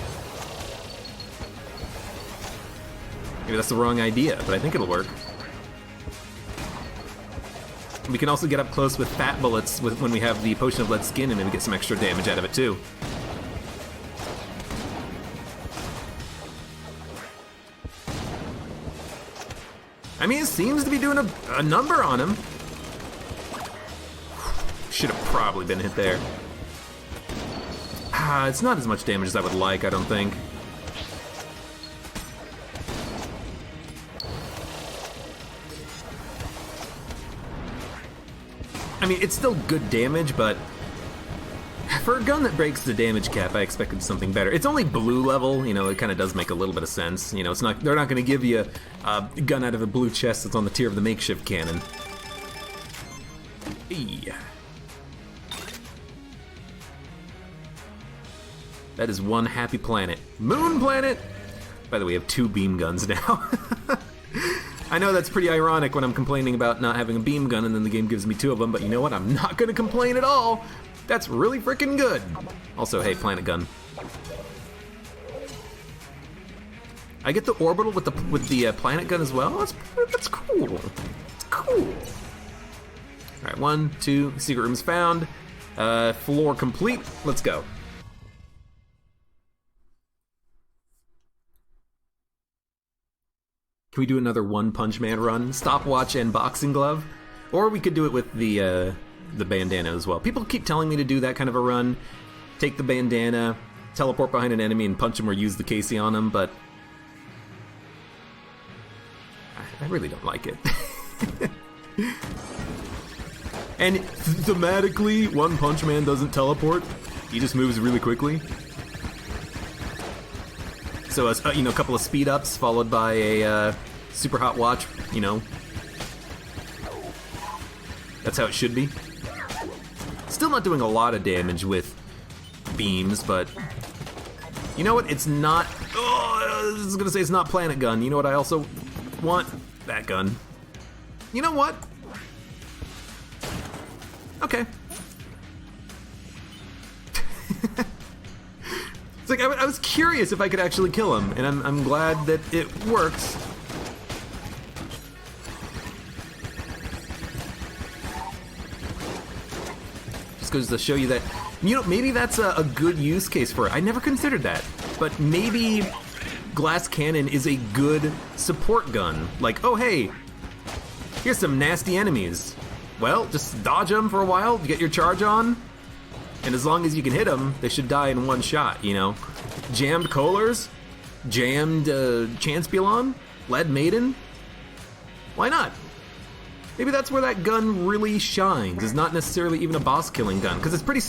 Maybe that's the wrong idea, but I think it'll work. We can also get up close with fat bullets when we have the Potion of Lead Skin and maybe get some extra damage out of it too. I mean, it seems to be doing a number on him. Should have probably been hit there. It's not as much damage as I would like, I don't think. I mean, it's still good damage, but for a gun that breaks the damage cap, I expected something better. It's only blue level, you know, it kind of does make a little bit of sense. You know, it's not, they're not going to give you a gun out of a blue chest that's on the tier of the makeshift cannon. Hey. That is one happy planet. Moon planet! By the way, we have 2 beam guns now. I know that's pretty ironic when I'm complaining about not having a beam gun and then the game gives me 2 of them, but you know what? I'm not gonna complain at all. That's really freaking good. Also, hey, planet gun. I get the orbital with the planet gun as well. That's cool. It's cool. All right, 1, 2. Secret rooms found. Floor complete. Let's go. Can we do another One Punch Man run? Stopwatch and boxing glove? Or we could do it with the bandana as well. People keep telling me to do that kind of a run. Take the bandana, teleport behind an enemy and punch him or use the Casey on him, but I really don't like it. And thematically, One Punch Man doesn't teleport. He just moves really quickly. So, you know, a couple of speed ups followed by a super hot watch, you know. That's how it should be. Still not doing a lot of damage with beams, but you know what? It's not. Oh, I was gonna say it's not planet gun. You know what? I also want that gun. You know what? Okay. It's like I was curious if I could actually kill him, and I'm glad that it works. Just goes to show you that, you know, maybe that's a good use case for it. I never considered that, but maybe glass cannon is a good support gun. Like, oh hey, here's some nasty enemies. Well, just dodge them for a while, get your charge on. And as long as you can hit them, they should die in one shot, you know? Jammed Kohlers? Jammed Chanspelon? Lead Maiden? Why not? Maybe that's where that gun really shines, is not necessarily even a boss-killing gun, because it's pretty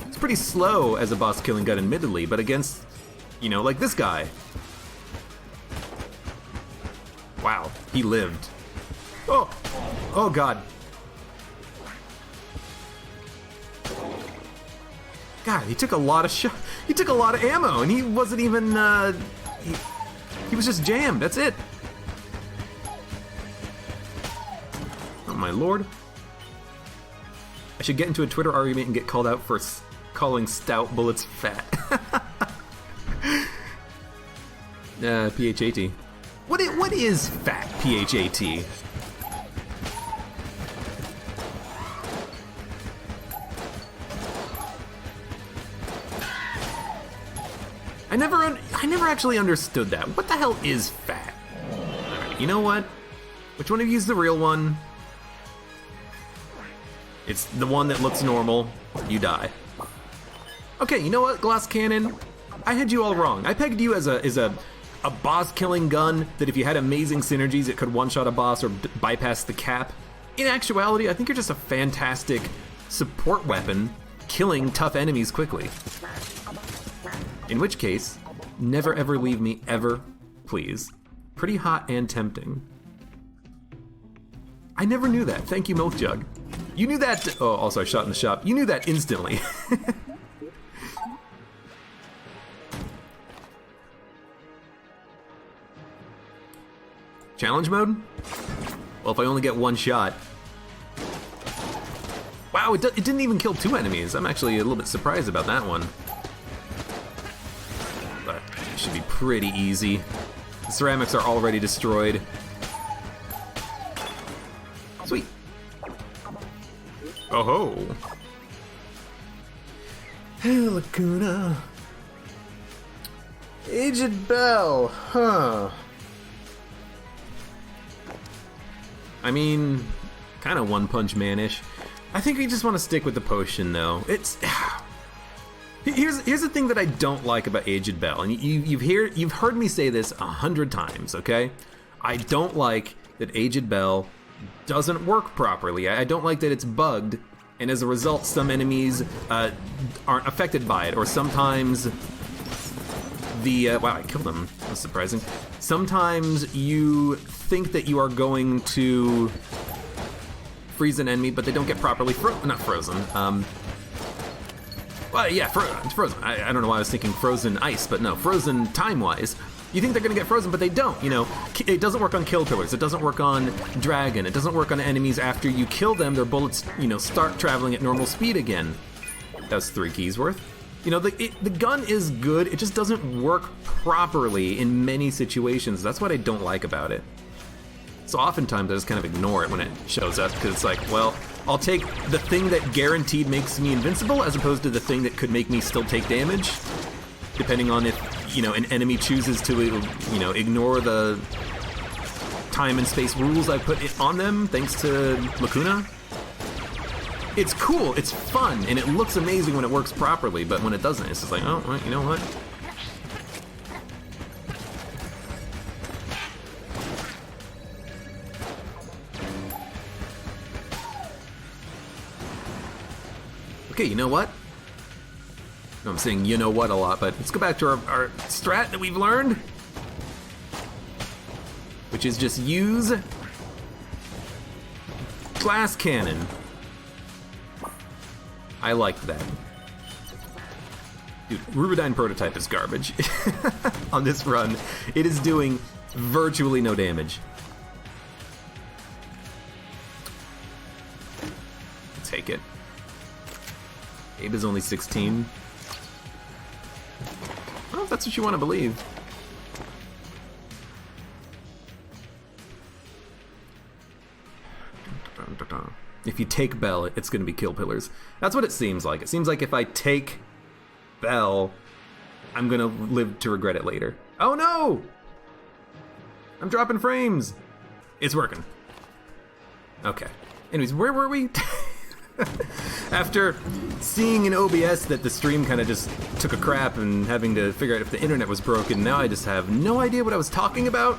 it's pretty slow as a boss-killing gun, admittedly, but against, you know, like this guy. Wow, he lived. Oh god. God, he took a lot of he took a lot of ammo, and he wasn't even he was just jammed. That's it. my lord. I should get into a Twitter argument and get called out for calling stout bullets fat. PHAT. What is fat, PHAT? I never actually understood that. What the hell is fat? Alright, you know what? Which one of you is the real one? It's the one that looks normal. You die. Okay, you know what, Glass Cannon? I had you all wrong. I pegged you as a boss-killing gun that if you had amazing synergies, it could one-shot a boss or bypass the cap. In actuality, I think you're just a fantastic support weapon, killing tough enemies quickly. In which case, never ever leave me ever, please. Pretty hot and tempting. I never knew that. Thank you, Milk Jug. You knew that. Oh, also I shot in the shop. You knew that instantly. Challenge mode? Well, if I only get one shot. Wow, it didn't even kill 2 enemies. I'm actually a little bit surprised about that one. But it should be pretty easy. The ceramics are already destroyed. Sweet. Oh ho. Hey, Lacuna. Aged Bell, huh? I mean, kind of One Punch Man-ish. I think we just want to stick with the potion, though. It's here's the thing that I don't like about Aged Bell, and you've heard me say this 100 times. Okay, I don't like that Aged Bell doesn't work properly. I don't like that it's bugged, and as a result, some enemies aren't affected by it, or sometimes wow, I killed him. That's surprising. Sometimes you think that you are going to freeze an enemy, but they don't get properly not frozen. Well, yeah, it's frozen. I don't know why I was thinking frozen ice, but no, frozen time-wise. You think they're gonna get frozen, but they don't, you know. It doesn't work on kill pillars, it doesn't work on dragon, it doesn't work on enemies after you kill them, their bullets, you know, start traveling at normal speed again. That was 3 keys worth. You know, the gun is good, it just doesn't work properly in many situations. That's what I don't like about it. So oftentimes I just kind of ignore it when it shows up, because it's like, well, I'll take the thing that guaranteed makes me invincible as opposed to the thing that could make me still take damage, depending on if, you know, an enemy chooses to, you know, ignore the time and space rules I put on them thanks to Lacuna. It's cool, it's fun, and it looks amazing when it works properly, but when it doesn't, it's just like, oh, well, you know what? Okay, you know what? No, I'm saying you know what a lot, but let's go back to our strat that we've learned, which is just use Glass Cannon. I liked that. Dude, Rubidyne Prototype is garbage. On this run, it is doing virtually no damage. I'll take it. Abe is only 16. Well, if that's what you want to believe. If you take Bell, it's going to be kill pillars. That's what it seems like. It seems like if I take Bell, I'm going to live to regret it later. Oh no! I'm dropping frames! It's working. Okay. Anyways, where were we? After seeing in OBS that the stream kind of just took a crap and having to figure out if the internet was broken, now I just have no idea what I was talking about,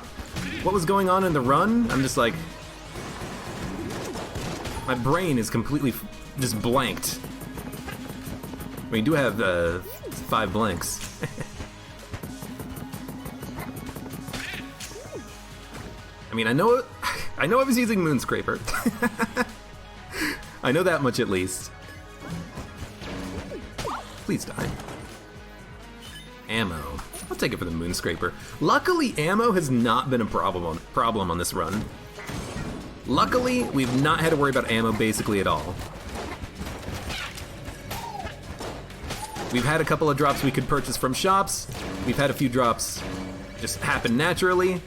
what was going on in the run. I'm just like, my brain is completely just blanked. We do have 5 blanks. I mean, I know I was using Moonscraper. I know that much at least. Please die. Ammo. I'll take it for the Moonscraper. Luckily, ammo has not been a problem on this run. Luckily, we've not had to worry about ammo basically at all. We've had a couple of drops we could purchase from shops. We've had a few drops just happen naturally.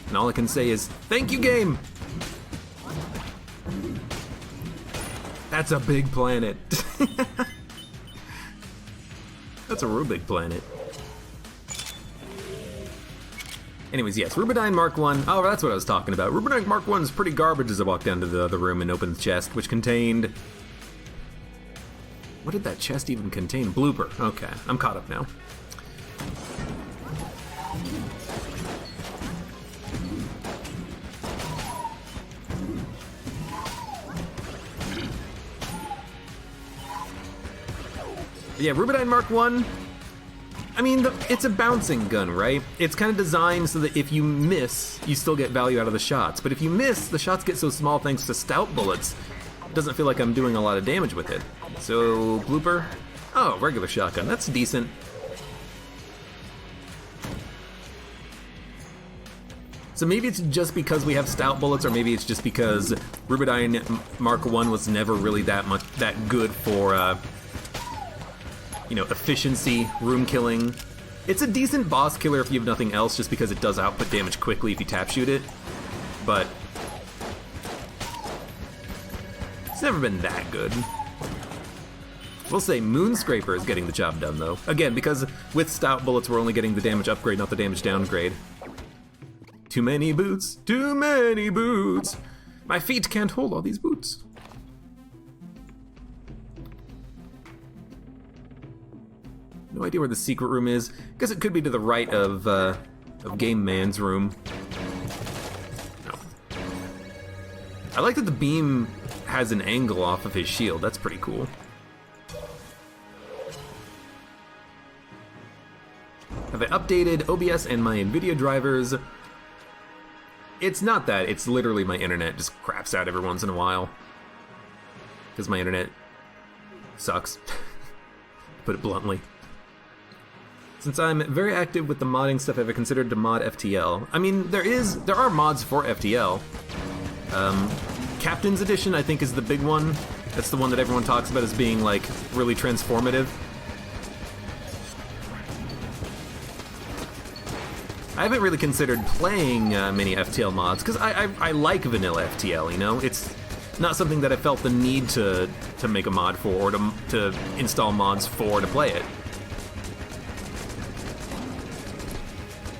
And all I can say is, thank you, game! That's a big planet. That's a real big planet. Anyways, yes, Rubenine Mark 1. Oh, that's what I was talking about. Rubenine Mark 1 is pretty garbage as I walked down to the other room and opened the chest, which contained... What did that chest even contain? Blooper. Okay, I'm caught up now. Yeah, Rubenine Mark 1. I mean, it's a bouncing gun, right? It's kind of designed so that if you miss, you still get value out of the shots. But if you miss, the shots get so small thanks to stout bullets, it doesn't feel like I'm doing a lot of damage with it. So, blooper. Oh, regular shotgun. That's decent. So maybe it's just because we have stout bullets, or maybe it's just because Rubenine Mark 1 was never really that good for, you know, efficiency, room killing. It's a decent boss killer if you have nothing else, just because it does output damage quickly if you tap shoot it. But it's never been that good. We'll say Moonscraper is getting the job done, though. Again, because with stout bullets, we're only getting the damage upgrade, not the damage downgrade. Too many boots, too many boots. My feet can't hold all these boots. No idea where the secret room is. Guess it could be to the right of Game Man's room. No. I like that the beam has an angle off of his shield. That's pretty cool. Have I updated OBS and my NVIDIA drivers? It's not that. It's literally my internet just craps out every once in a while. Because my internet sucks. Put it bluntly. Since I'm very active with the modding stuff, have I considered to mod FTL? I mean, there are mods for FTL. Captain's Edition, I think, is the big one. That's the one that everyone talks about as being, like, really transformative. I haven't really considered playing many FTL mods, because I like vanilla FTL, you know? It's not something that I felt the need to make a mod for, or to install mods for to play it.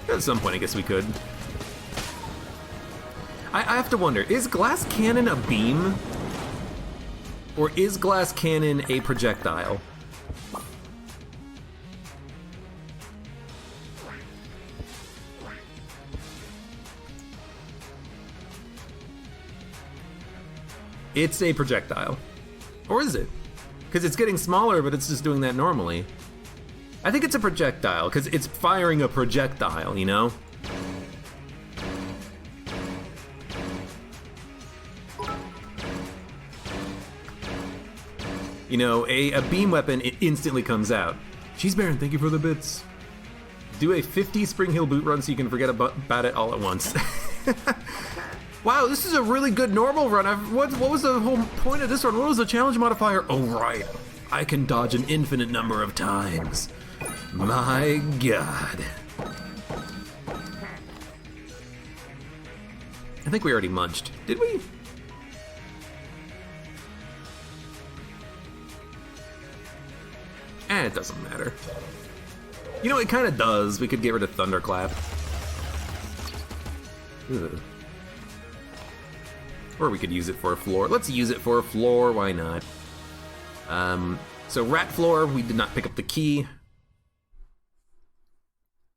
At some point, I guess we could. I have to wonder, is glass cannon a beam? Or is glass cannon a projectile? It's a projectile. Or is it? Because it's getting smaller, but it's just doing that normally. I think it's a projectile, because it's firing a projectile, you know? You know, a beam weapon, it instantly comes out. Cheese Baron, thank you for the bits. Do a 50 Spring Hill boot run so you can forget about it all at once. Wow, this is a really good normal run. What was the whole point of this run? What was the challenge modifier? Oh, right. I can dodge an infinite number of times. My God. I think we already munched. Did we? It doesn't matter. You know, it kind of does. We could get rid of Thunderclap. Ugh. Or we could use it for a floor. Let's use it for a floor, why not? So Rat Floor, we did not pick up the key.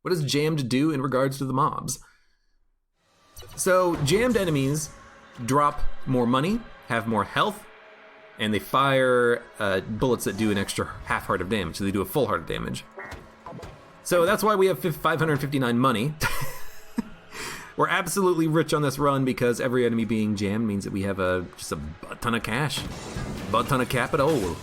What does Jammed do in regards to the mobs? So, jammed enemies drop more money, have more health, and they fire bullets that do an extra half heart of damage, so they do a full heart of damage. So that's why we have 559 money. We're absolutely rich on this run because every enemy being jammed means that we have just a butt ton of cash. Butt ton of capital.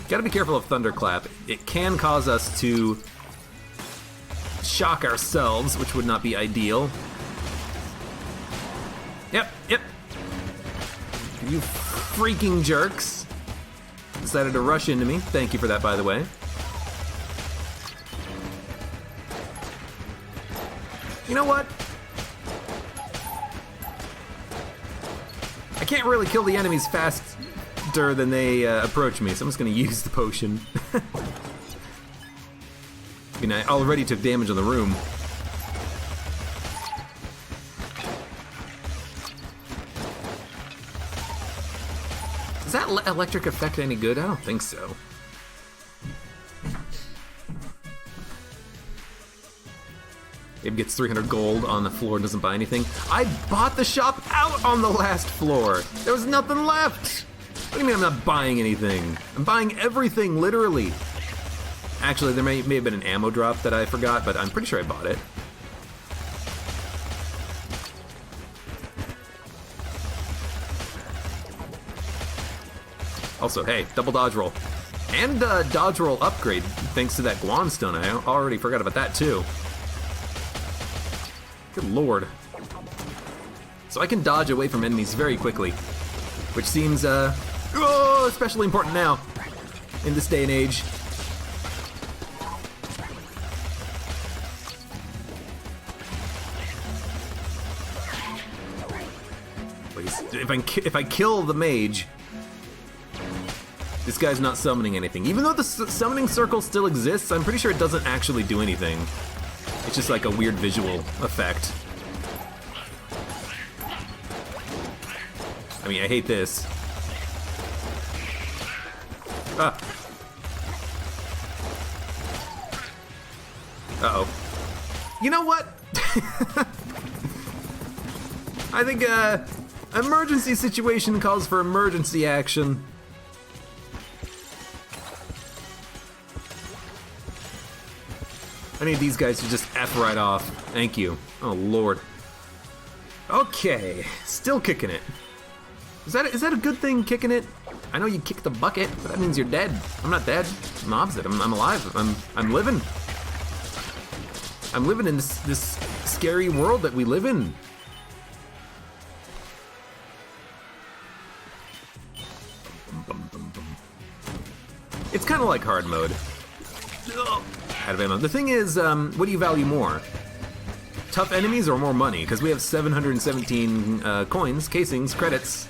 Gotta be careful of Thunderclap. It can cause us to shock ourselves, which would not be ideal. Yep. You freaking jerks. Decided to rush into me. Thank you for that, by the way. You know what? I can't really kill the enemies faster than they approach me, so I'm just gonna use the potion. I mean, I already took damage on the room. Does that electric effect any good? I don't think so. Abe gets 300 gold on the floor and doesn't buy anything. I bought the shop out on the last floor. There was nothing left. What do you mean I'm not buying anything? I'm buying everything, literally. Actually, there may have been an ammo drop that I forgot, but I'm pretty sure I bought it. Also, hey, double dodge roll. And dodge roll upgrade, thanks to that Guan Stone. I already forgot about that, too. Good lord. So I can dodge away from enemies very quickly, which seems, especially important now, in this day and age. Please, if I kill the mage, this guy's not summoning anything. Even though the summoning circle still exists, I'm pretty sure it doesn't actually do anything. It's just like a weird visual effect. I mean, I hate this. Ah. Uh-oh. You know what? I think, emergency situation calls for emergency action. I need these guys to just F right off. Thank you. Oh, Lord. Okay, still kicking it. Is that a good thing, kicking it? I know you kick the bucket, but that means you're dead. I'm not dead. I'm the opposite. I'm alive. I'm living. I'm living in this scary world that we live in. It's kind of like hard mode. Out of ammo. The thing is, what do you value more? Tough enemies or more money? Because we have 717 coins, casings, credits,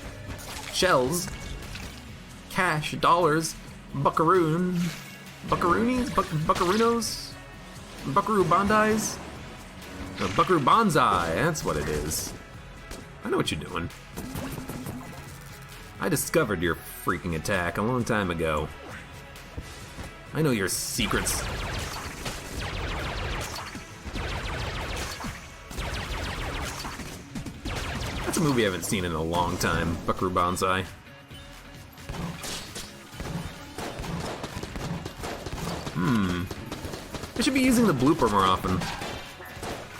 shells, cash, dollars, buckaroonies, buckarunos, buckaroo bandis, no, buckaroo bonsai. That's what it is. I know what you're doing. I discovered your freaking attack a long time ago. I know your secrets. That's a movie I haven't seen in a long time, Buckaroo Banzai. I should be using the blooper more often.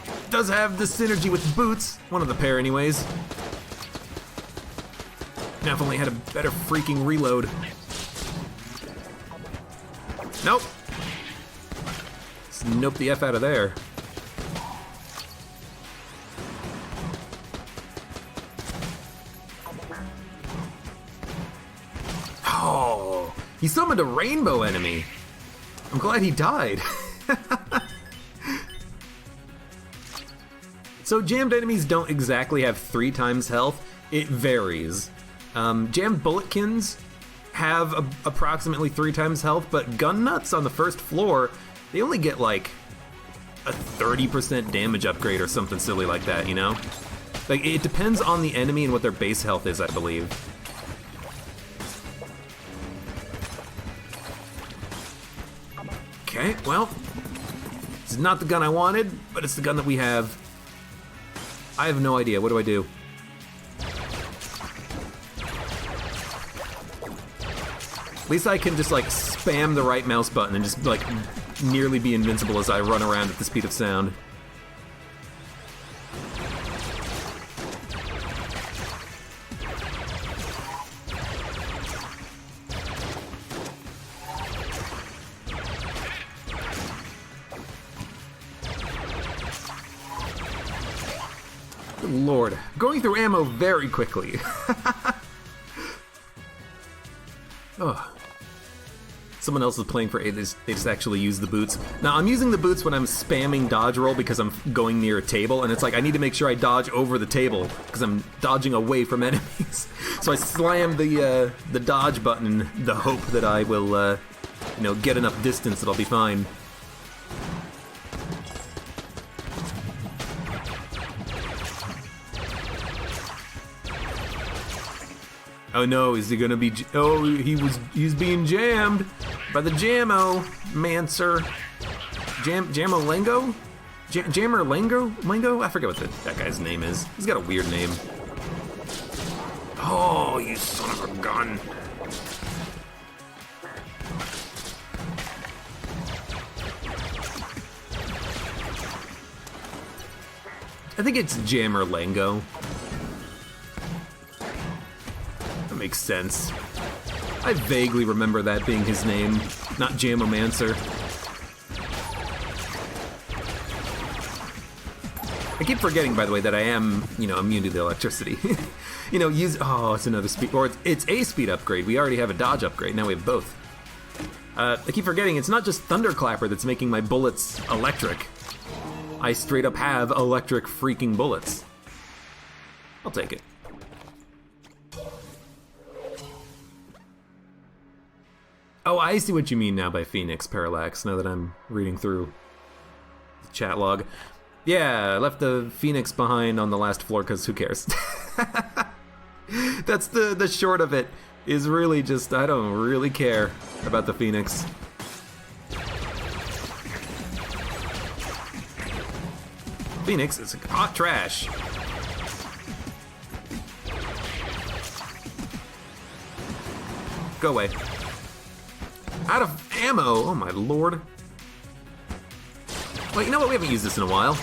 It does have the synergy with boots, one of the pair anyways. Now if only had a better freaking reload. Nope. Just nope the F out of there. Oh, he summoned a rainbow enemy. I'm glad he died. So jammed enemies don't exactly have 3 times health. It varies. Jammed bulletkins have approximately 3 times health, but gun nuts on the first floor, they only get like a 30% damage upgrade or something silly like that, you know? Like, it depends on the enemy and what their base health is, I believe. Okay, well, this is not the gun I wanted, but it's the gun that we have. I have no idea. What do I do? At least I can just like spam the right mouse button and just like nearly be invincible as I run around at the speed of sound. Good lord. Going through ammo very quickly. Oh. Someone else is playing for A, they just actually use the boots. Now, I'm using the boots when I'm spamming dodge roll because I'm going near a table, and it's like I need to make sure I dodge over the table because I'm dodging away from enemies. So I slam the dodge button in the hope that I will, get enough distance that I'll be fine. Oh no, is he gonna be... Oh, he's being jammed by the Jammo-mancer. Jammo-Lango? Jammer-Lango? I forget what that guy's name is. He's got a weird name. Oh, you son of a gun. I think it's Jammer-Lango. Makes sense. I vaguely remember that being his name, not Jammo-mancer. I keep forgetting, by the way, that I am, immune to the electricity. It's another speed, or it's a speed upgrade. We already have a dodge upgrade, now we have both. I keep forgetting it's not just Thunderclapper that's making my bullets electric. I straight up have electric freaking bullets. I'll take it. Oh, I see what you mean now by Phoenix, Parallax, now that I'm reading through the chat log. Yeah, I left the Phoenix behind on the last floor because who cares? That's the short of it, is really just, I don't really care about the Phoenix. Phoenix is hot trash. Go away. Out of ammo! Oh my lord. Well, you know what? We haven't used this in a while.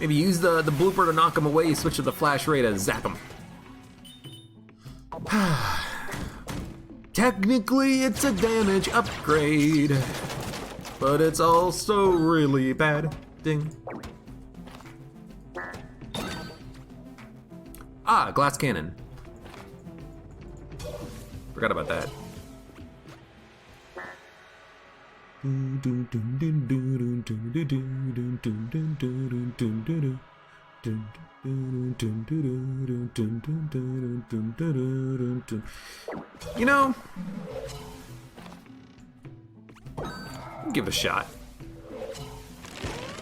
Maybe use the blooper to knock him away, switch to the flash ray to zap him. Technically, it's a damage upgrade, but it's also really bad. Ding. Ah, glass cannon. Forgot about that. You know, give it a shot.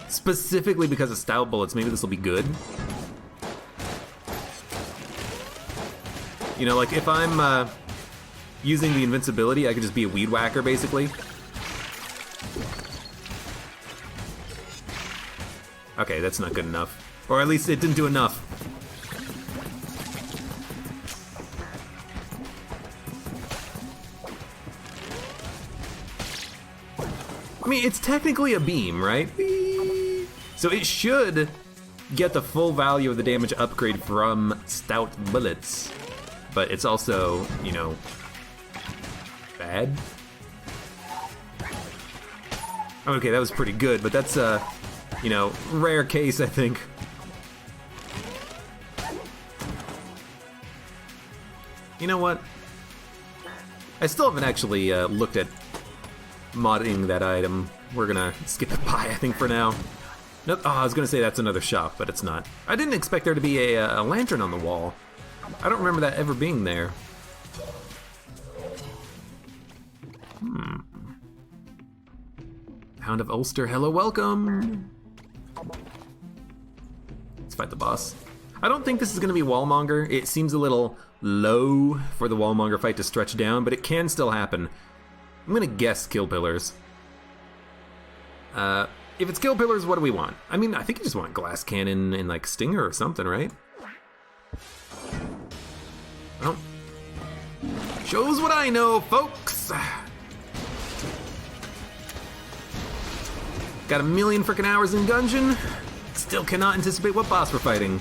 Specifically because of stout bullets, maybe this will be good. You know, like if I'm using the invincibility, I could just be a weed whacker, basically. Okay, that's not good enough. Or at least it didn't do enough. I mean, it's technically a beam, right? So it should get the full value of the damage upgrade from stout bullets. But it's also, you know, bad. Okay, that was pretty good, but that's a, you know, rare case, I think. You know what? I still haven't actually looked at modding that item. We're gonna skip it by, I think, for now. Nope. Oh, I was gonna say that's another shop, but it's not. I didn't expect there to be a lantern on the wall. I don't remember that ever being there. Hound of Ulster, hello, welcome! Let's fight the boss. I don't think this is gonna be Wallmonger. It seems a little low for the Wallmonger fight to stretch down, but it can still happen. I'm gonna guess Kill Pillars. If it's Kill Pillars, what do we want? I mean, I think you just want Glass Cannon and like Stinger or something, right? Well, shows what I know, folks. Got a million frickin' hours in Gungeon. Still cannot anticipate what boss we're fighting.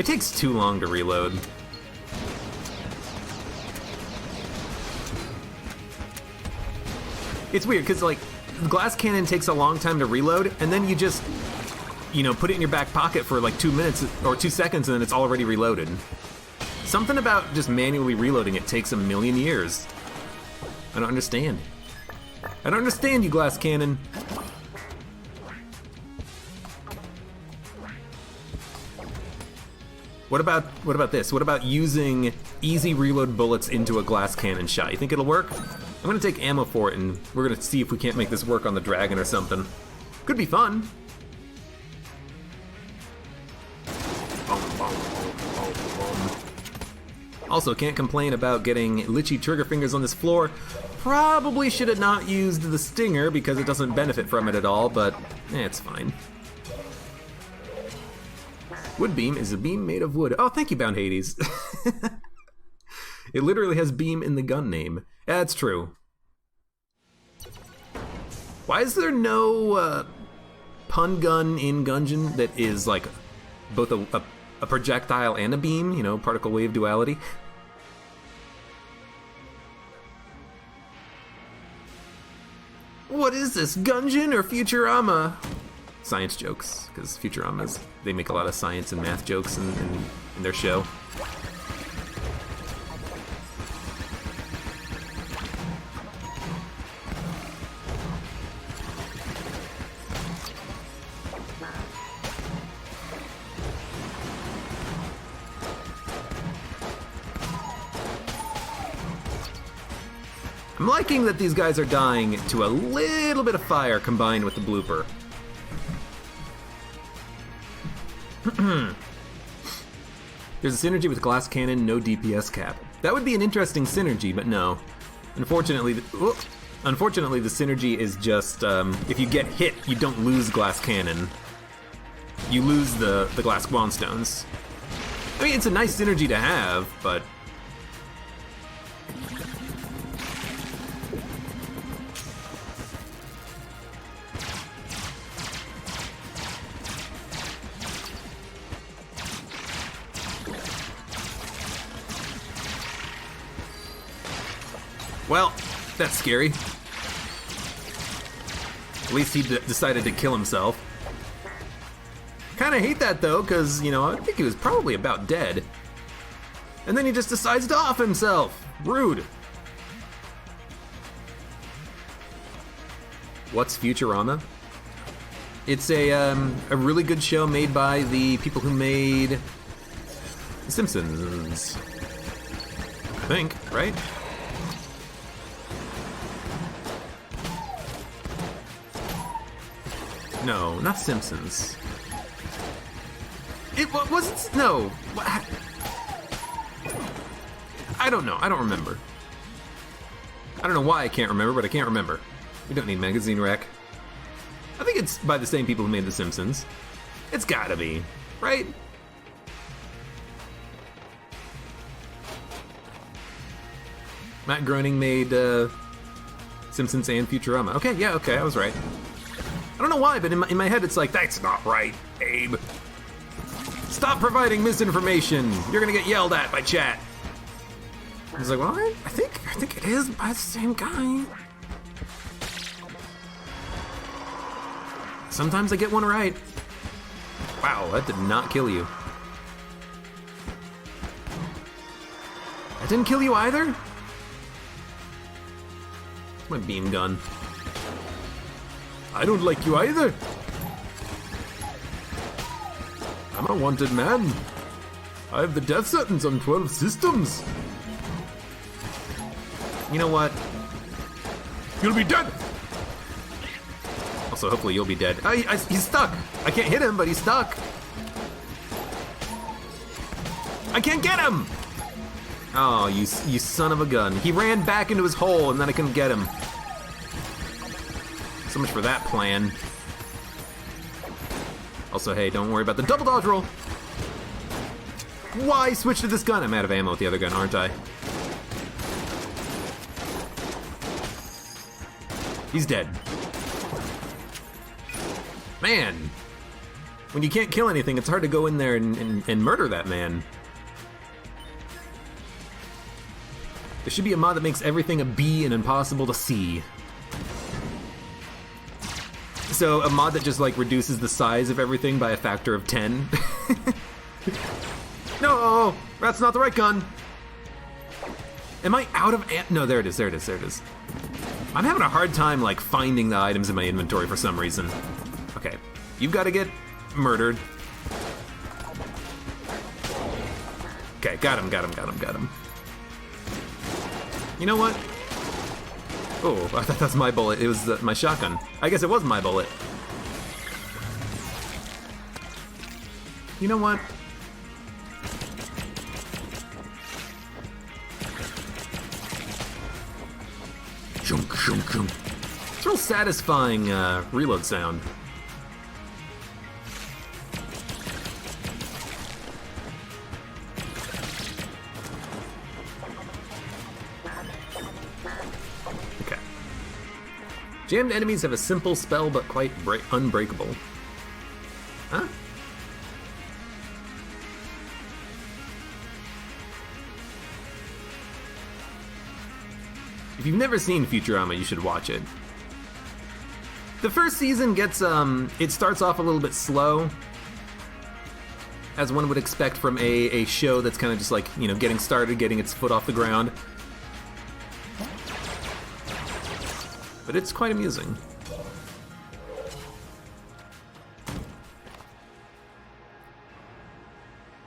It takes too long to reload. It's weird, because, like, the glass cannon takes a long time to reload, and then you just, you know, put it in your back pocket for, like, 2 minutes, or 2 seconds, and then it's already reloaded. Something about just manually reloading it takes a million years. I don't understand. I don't understand, you glass cannon. What about this? What about using easy reload bullets into a glass cannon shot? You think it'll work? I'm gonna take ammo for it, and we're gonna see if we can't make this work on the dragon or something. Could be fun. Also, can't complain about getting litchy trigger fingers on this floor. Probably should have not used the stinger because it doesn't benefit from it at all, but it's fine. Wood beam is a beam made of wood. Oh, thank you, Bound Hades. It literally has beam in the gun name. That's true. Why is there no pun gun in Gungeon that is like both a projectile and a beam? You know, particle wave duality. What is this, Gungeon or Futurama? Science jokes, because Futuramas, they make a lot of science and math jokes in their show. I'm liking that these guys are dying to a little bit of fire combined with the blooper. There's a synergy with glass cannon, no DPS cap. That would be an interesting synergy, but no. Unfortunately, the synergy is just if you get hit, you don't lose glass cannon. You lose the glass Guanstones. I mean, it's a nice synergy to have, but well, that's scary. At least he decided to kill himself. Kinda hate that though, cause, you know, I think he was probably about dead. And then he just decides to off himself. Rude. What's Futurama? It's a really good show made by the people who made The Simpsons. I think, right? No, not Simpsons. It wasn't. No. I don't know. I don't remember. I don't know why I can't remember, but I can't remember. We don't need Magazine Rec. I think it's by the same people who made The Simpsons. It's gotta be, right? Matt Groening made Simpsons and Futurama. Okay, yeah, okay, I was right. I don't know why, but in my head it's like, that's not right, Abe. Stop providing misinformation. You're gonna get yelled at by chat. I was like, well, I think it is by the same guy. Sometimes I get one right. Wow, that did not kill you. That didn't kill you either? My beam gun. I don't like you either. I'm a wanted man. I have the death sentence on 12 systems. You know what? You'll be dead. Also, hopefully you'll be dead. He's stuck. I can't hit him, but he's stuck. I can't get him. Oh, you son of a gun. He ran back into his hole and then I couldn't get him. So much for that plan. Also, hey, don't worry about the double dodge roll. Why switch to this gun? I'm out of ammo with the other gun, aren't I? He's dead. Man. When you can't kill anything, it's hard to go in there and murder that man. There should be a mod that makes everything a B and impossible to see. So a mod that just like reduces the size of everything by a factor of 10. No, that's not the right gun. Am I out of no, there it is, there it is, there it is. I'm having a hard time like finding the items in my inventory for some reason. Okay, you've got to get murdered. Okay, got him, got him, got him, got him. You know what? Oh, I thought that's my bullet. It was my shotgun. I guess it was my bullet. You know what? Shunk, shunk, shunk. It's a real satisfying reload sound. Okay. Jammed enemies have a simple spell, but quite unbreakable. Huh? If you've never seen Futurama, you should watch it. The first season gets, it starts off a little bit slow, as one would expect from a show that's kind of just like, you know, getting started, getting its foot off the ground. But it's quite amusing.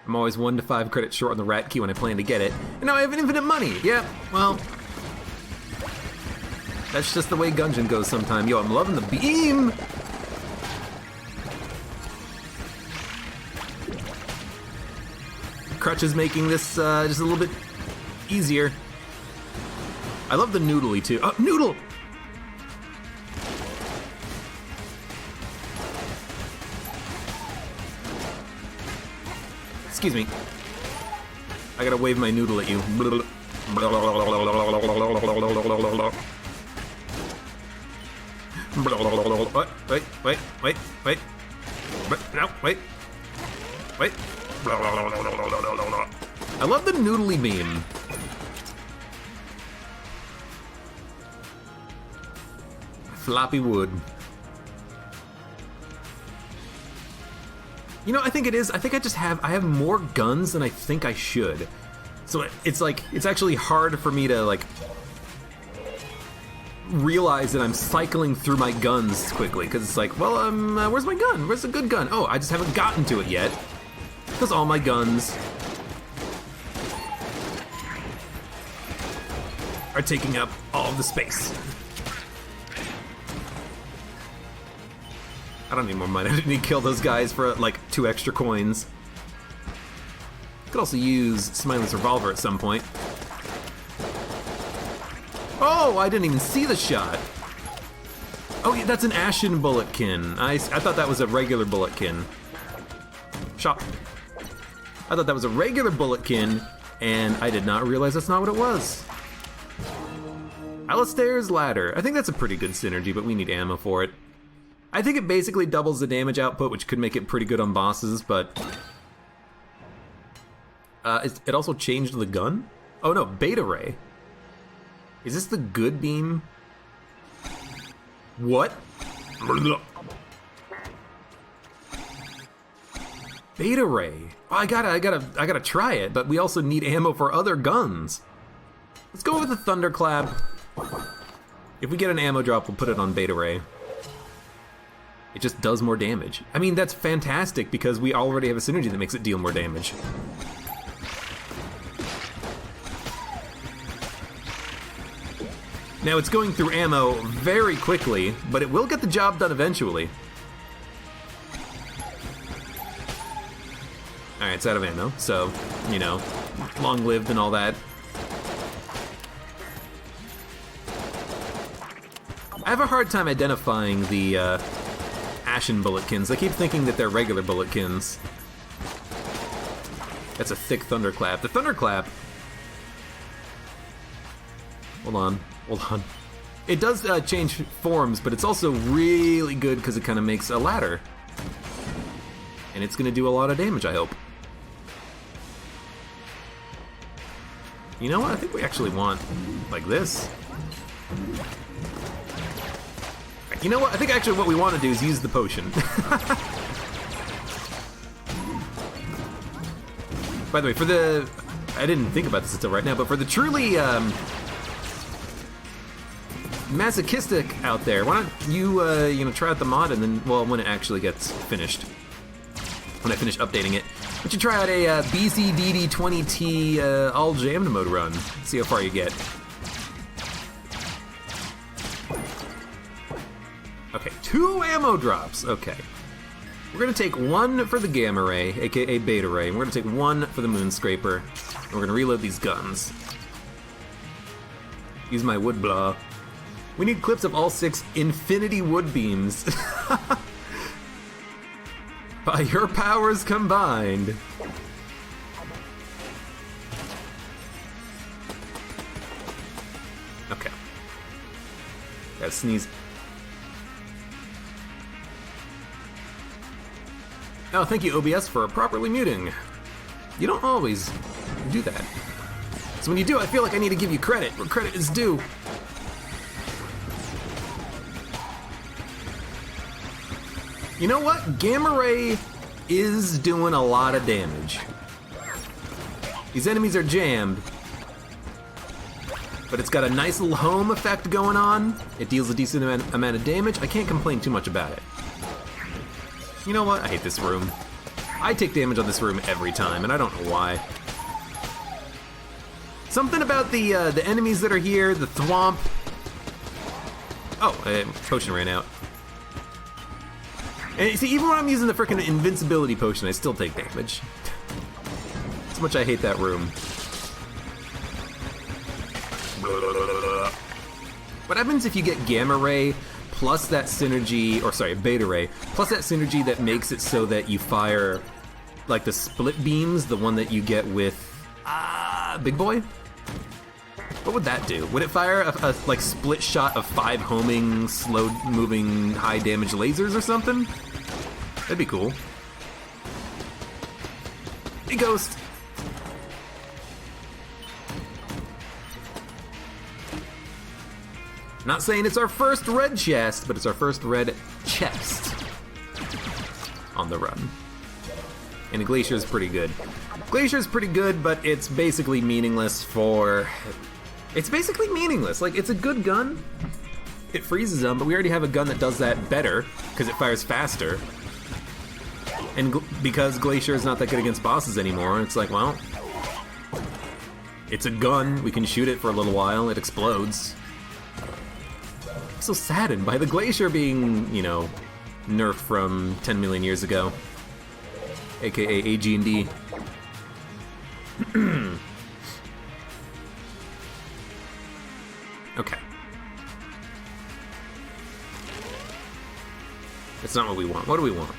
I'm always 1 to 5 credits short on the rat key when I plan to get it, and now I have infinite money! Yeah, well... that's just the way Gungeon goes sometime. Yo, I'm loving the beam! Crutch is making this just a little bit easier. I love the noodly too. Oh, noodle! Excuse me. I gotta wave my noodle at you. Wait, wait, wait, wait. No, wait. Wait. I love the noodly beam. Floppy wood. You know, I think it is. I think I have more guns than I think I should. So it's like, it's actually hard for me to like realize that I'm cycling through my guns quickly, because it's like, well, where's my gun? Where's the good gun? Oh, I just haven't gotten to it yet, because all my guns are taking up all of the space. I don't need more money. I didn't need to kill those guys for like 2 extra coins. Could also use Smiley's revolver at some point. Oh, I didn't even see the shot. Oh, yeah, that's an ashen bulletkin. I thought that was a regular bulletkin. Shot. I thought that was a regular bulletkin, and I did not realize that's not what it was. Alistair's ladder. I think that's a pretty good synergy, but we need ammo for it. I think it basically doubles the damage output, which could make it pretty good on bosses, but... it also changed the gun? Oh no, Beta Ray. Is this the good beam? What? Beta Ray. Oh, I gotta try it, but we also need ammo for other guns. Let's go with the Thunderclap. If we get an ammo drop, we'll put it on Beta Ray. It just does more damage. I mean, that's fantastic because we already have a synergy that makes it deal more damage. Now, it's going through ammo very quickly, but it will get the job done eventually. Alright, it's out of ammo, so, you know, long-lived and all that. I have a hard time identifying the ashen bulletkins. I keep thinking that they're regular bulletkins. That's a thick thunderclap. The thunderclap... Hold on. Hold on. It does change forms, but it's also really good because it kind of makes a ladder. And it's gonna do a lot of damage, I hope. You know what? I think we actually want, like this. You know what? I think actually what we want to do is use the potion. By the way, for the... I didn't think about this until right now, but for the truly masochistic out there, why don't you, you know, try out the mod and then, well, when it actually gets finished, when I finish updating it, why don't you try out a BCDD20T all jammed mode run, see how far you get. Okay, 2 ammo drops, okay. We're gonna take 1 for the Gamma Ray, aka Beta Ray, and we're gonna take 1 for the Moonscraper, and we're gonna reload these guns. Use my wood blah. We need clips of all 6 infinity wood beams. By your powers combined. Okay. Gotta sneeze. Oh, thank you, OBS, for properly muting. You don't always do that. So when you do, I feel like I need to give you credit where credit is due. You know what? Gamma Ray is doing a lot of damage. These enemies are jammed, but it's got a nice little home effect going on. It deals a decent amount of damage. I can't complain too much about it. You know what? I hate this room. I take damage on this room every time, and I don't know why. Something about the enemies that are here, the thwomp. Oh, potion ran out. And see, even when I'm using the frickin' invincibility potion, I still take damage. That's how much I hate that room. What happens if you get Gamma Ray plus that synergy, or sorry, Beta Ray, plus that synergy that makes it so that you fire, like the split beams, the one that you get with, Big Boy? What would that do? Would it fire a like split shot of 5 homing, slow moving, high damage lasers or something? That'd be cool. Hey, Ghost! Not saying it's our first red chest, but it's our first red chest on the run. And Glacier's pretty good. Glacier's pretty good, but it's basically meaningless for... It's basically meaningless. Like, it's a good gun. It freezes them, but we already have a gun that does that better, because it fires faster. And because Glacier is not that good against bosses anymore, it's like, well... It's a gun, we can shoot it for a little while, it explodes. I'm so saddened by the Glacier being, you know, nerfed from 10 million years ago. AKA AG&D. Okay. That's not what we want. What do we want?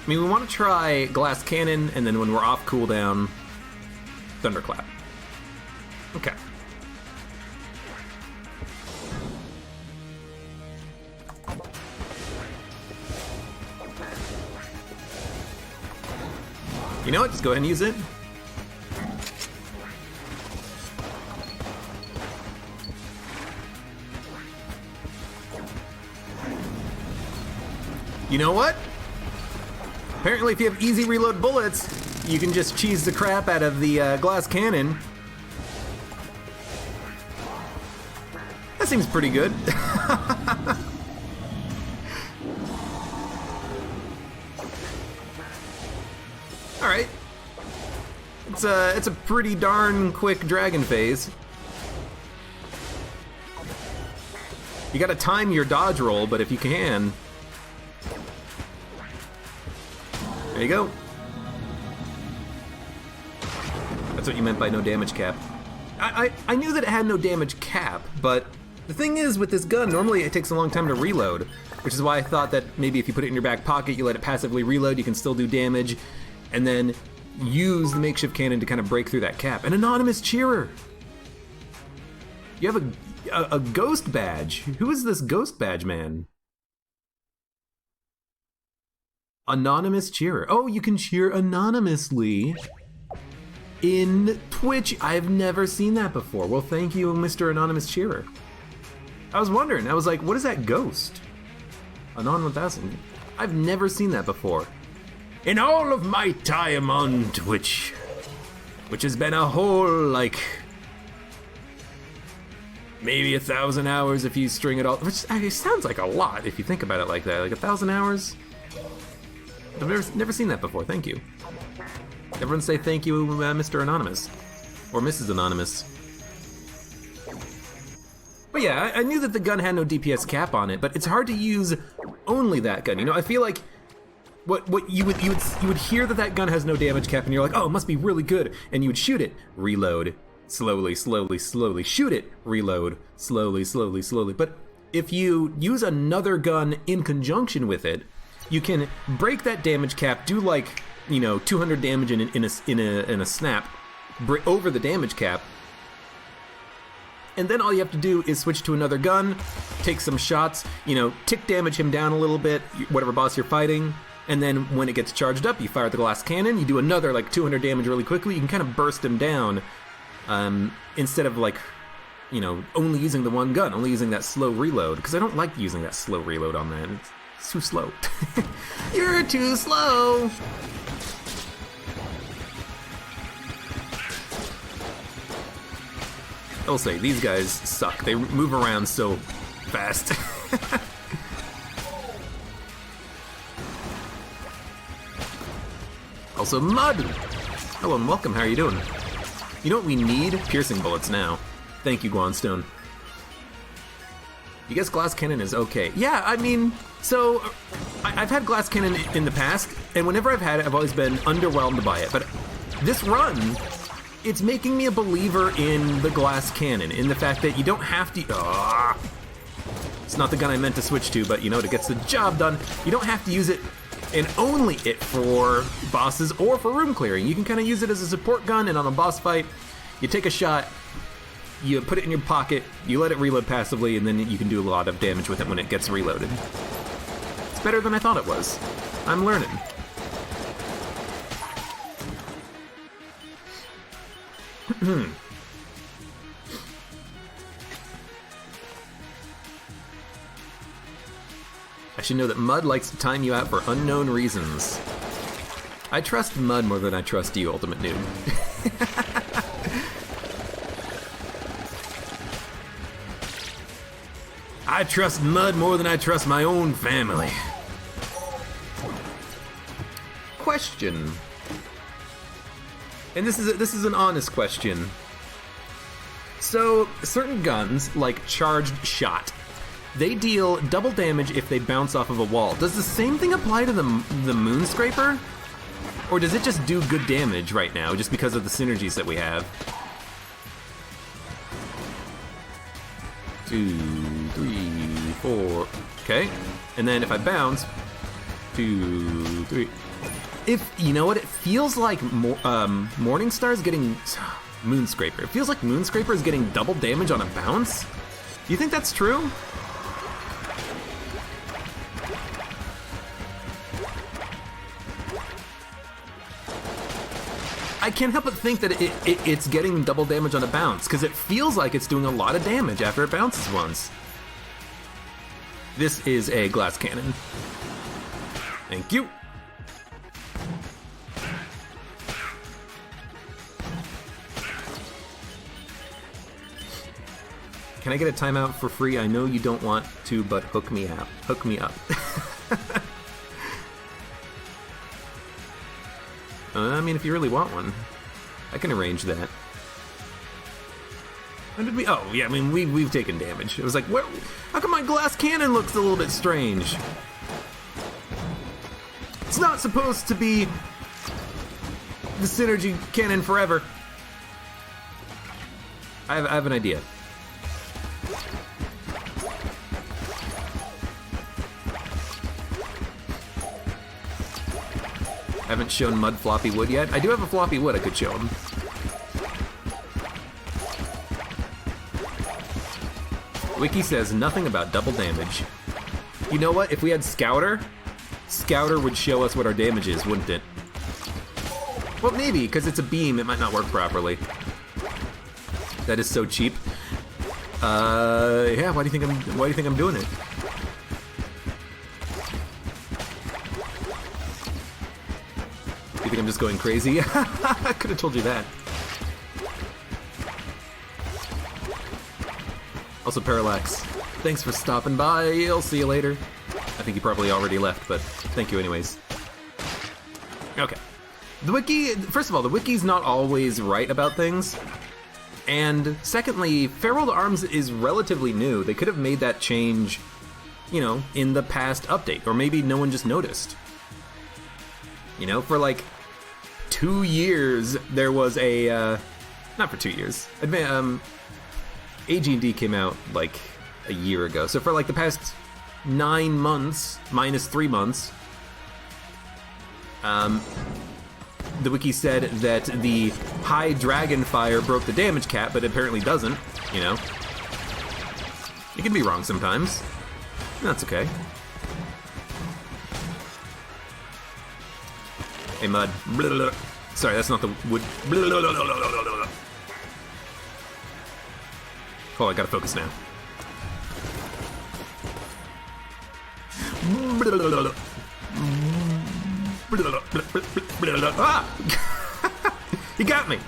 I mean, we want to try Glass Cannon, and then when we're off cooldown, Thunderclap. Okay. You know what? Just go ahead and use it. You know what? Apparently if you have easy reload bullets, you can just cheese the crap out of the glass cannon. That seems pretty good. Alright. It's a pretty darn quick dragon phase. You gotta time your dodge roll, but if you can... There you go. That's what you meant by no damage cap. I knew that it had no damage cap, but the thing is with this gun, normally it takes a long time to reload, which is why I thought that maybe if you put it in your back pocket, you let it passively reload, you can still do damage, and then use the makeshift cannon to kind of break through that cap. An anonymous cheerer! You have a ghost badge. Who is this ghost badge man? Anonymous cheerer. Oh, you can cheer anonymously in Twitch. I've never seen that before. Well, thank you, Mr. Anonymous Cheerer. I was wondering, I was like, what is that ghost? Anon 1000. I've never seen that before. In all of my time on Twitch, which has been a whole, like, maybe 1,000 hours if you string it all, which sounds like a lot if you think about it like that. Like 1,000 hours? I've never seen that before, thank you. Everyone say thank you, Mr. Anonymous. Or Mrs. Anonymous. But yeah, I knew that the gun had no DPS cap on it, but it's hard to use only that gun. You know, I feel like what you would hear that gun has no damage cap, and you're like, oh, it must be really good, and you would shoot it, reload, slowly, shoot it, reload, slowly. But if you use another gun in conjunction with it, you can break that damage cap, do like, you know, 200 damage in a snap, over the damage cap, and then all you have to do is switch to another gun, take some shots, you know, tick damage him down a little bit, whatever boss you're fighting, and then when it gets charged up, you fire the glass cannon, you do another like 200 damage really quickly, you can kind of burst him down, instead of like, you know, only using the one gun, only using that slow reload, because I don't like using that slow reload on that. It's too slow. You're too slow! I'll say, these guys suck. They move around so fast. Also, Mud! Hello and welcome, how are you doing? You know what we need? Piercing bullets now. Thank you, Guanstone. You guess glass cannon is okay. Yeah, I mean, so, I've had glass cannon in the past, and whenever I've had it, I've always been underwhelmed by it, but this run, it's making me a believer in the glass cannon, in the fact that you don't have to... It's not the gun I meant to switch to, but you know, it gets the job done. You don't have to use it and only it for bosses or for room clearing. You can kind of use it as a support gun, and on a boss fight, you take a shot, you put it in your pocket, you let it reload passively, and then you can do a lot of damage with it when it gets reloaded. It's better than I thought it was. I'm learning. I should know that Mud likes to time you out for unknown reasons. I trust Mud more than I trust you, Ultimate Noob. I trust Mud more than I trust my own family. Question. And this is an honest question. So, certain guns, like Charged Shot, they deal double damage if they bounce off of a wall. Does the same thing apply to the Moonscraper? Or does it just do good damage right now, just because of the synergies that we have? 2, 3, 4. Okay. And then if I bounce, 2, 3. If, you know what, it feels like Morningstar's getting... Moonscraper. It feels like Moonscraper is getting double damage on a bounce? Do you think that's true? I can't help but think that it's getting double damage on a bounce, because it feels like it's doing a lot of damage after it bounces once. This is a glass cannon. Thank you. Can I get a timeout for free? I know you don't want to, but hook me up. Hook me up. I mean, if you really want one, I can arrange that. When did we? Oh, yeah. I mean, we've taken damage. It was like, how come my glass cannon looks a little bit strange? It's not supposed to be the synergy cannon forever. I have an idea. Haven't shown Mud floppy wood yet. I do have a floppy wood I could show him. Wiki says nothing about double damage. You know what? If we had Scouter, Scouter would show us what our damage is, wouldn't it? Well, maybe, because it's a beam, it might not work properly. That is so cheap. Yeah, why do you think I'm doing it? You think I'm just going crazy? I could have told you that. Also, Parallax, thanks for stopping by. I'll see you later. I think you probably already left, but thank you anyways. Okay. The wiki, first of all, the wiki's not always right about things. And secondly, Farewell to Arms is relatively new. They could have made that change, you know, in the past update, or maybe no one just noticed. You know, for like 2 years, there was a, not for 2 years, AG&D came out like a year ago. So for like the past 9 months, minus 3 months, the wiki said that the high dragon fire broke the damage cap, but it apparently doesn't, you know. It can be wrong sometimes. That's okay. Hey, Mud. Sorry, that's not the wood. Oh, I gotta focus now. Ah! He got me!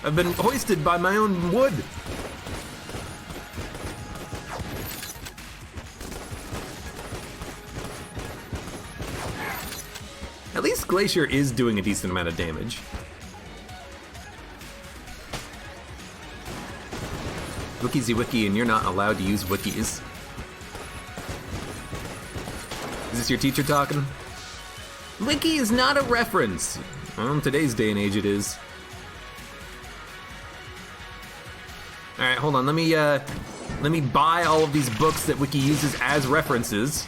I've been hoisted by my own wood. At least Glacier is doing a decent amount of damage. Wiki's a wiki, and you're not allowed to use wikis. Is this your teacher talking? Wiki is not a reference. Well, in today's day and age, it is. All right, hold on. Let me buy all of these books that Wiki uses as references.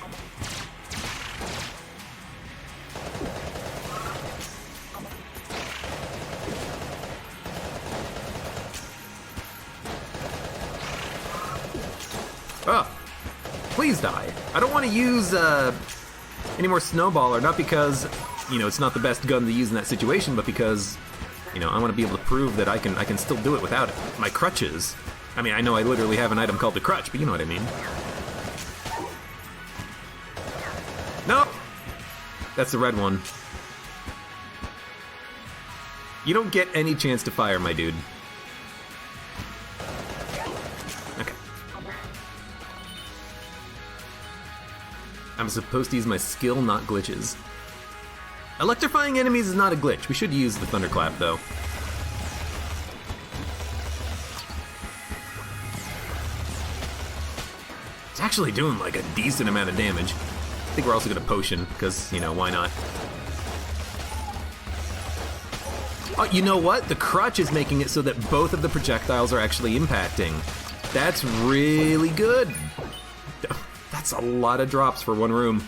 Oh, please die. I don't want to use any more Snowballer, not because, you know, it's not the best gun to use in that situation, but because, you know, I want to be able to prove that I can still do it without it. My crutches. I mean, I know I literally have an item called the crutch, but you know what I mean. No! That's the red one. You don't get any chance to fire, my dude. Okay. I'm supposed to use my skill, not glitches. Electrifying enemies is not a glitch. We should use the Thunderclap, though. It's actually doing like a decent amount of damage. I think we're also gonna potion, because, you know, why not? Oh, you know what? The crutch is making it so that both of the projectiles are actually impacting. That's really good. That's a lot of drops for one room.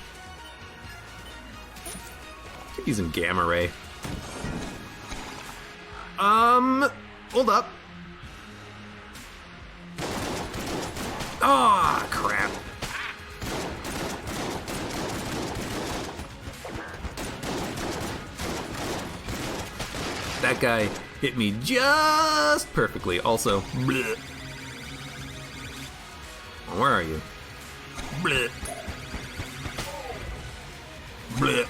Keep using Gamma Ray. Hold up. Ah, crap. That guy hit me just perfectly. Also, bleh. Where are you? Bleh. Bleh.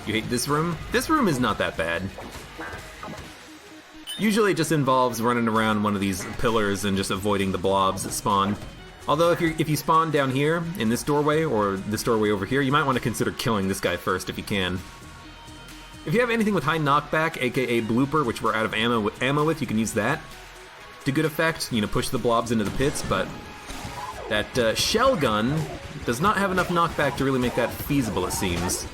You hate this room? This room is not that bad. Usually it just involves running around one of these pillars and just avoiding the blobs that spawn. Although if you spawn down here, in this doorway, or this doorway over here, you might want to consider killing this guy first if you can. If you have anything with high knockback, aka blooper, which we're out of ammo with, you can use that. To good effect, you know, push the blobs into the pits, but that shell gun does not have enough knockback to really make that feasible, it seems.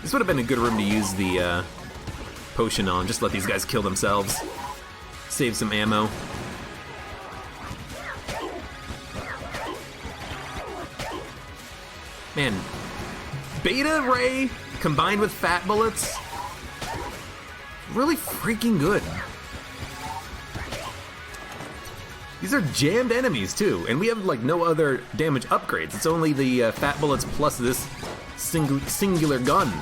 This would have been a good room to use the potion on. Just let these guys kill themselves. Save some ammo. Man, Beta Ray combined with Fat Bullets, really freaking good. These are jammed enemies, too, and we have, like, no other damage upgrades. It's only the fat bullets plus this singular gun.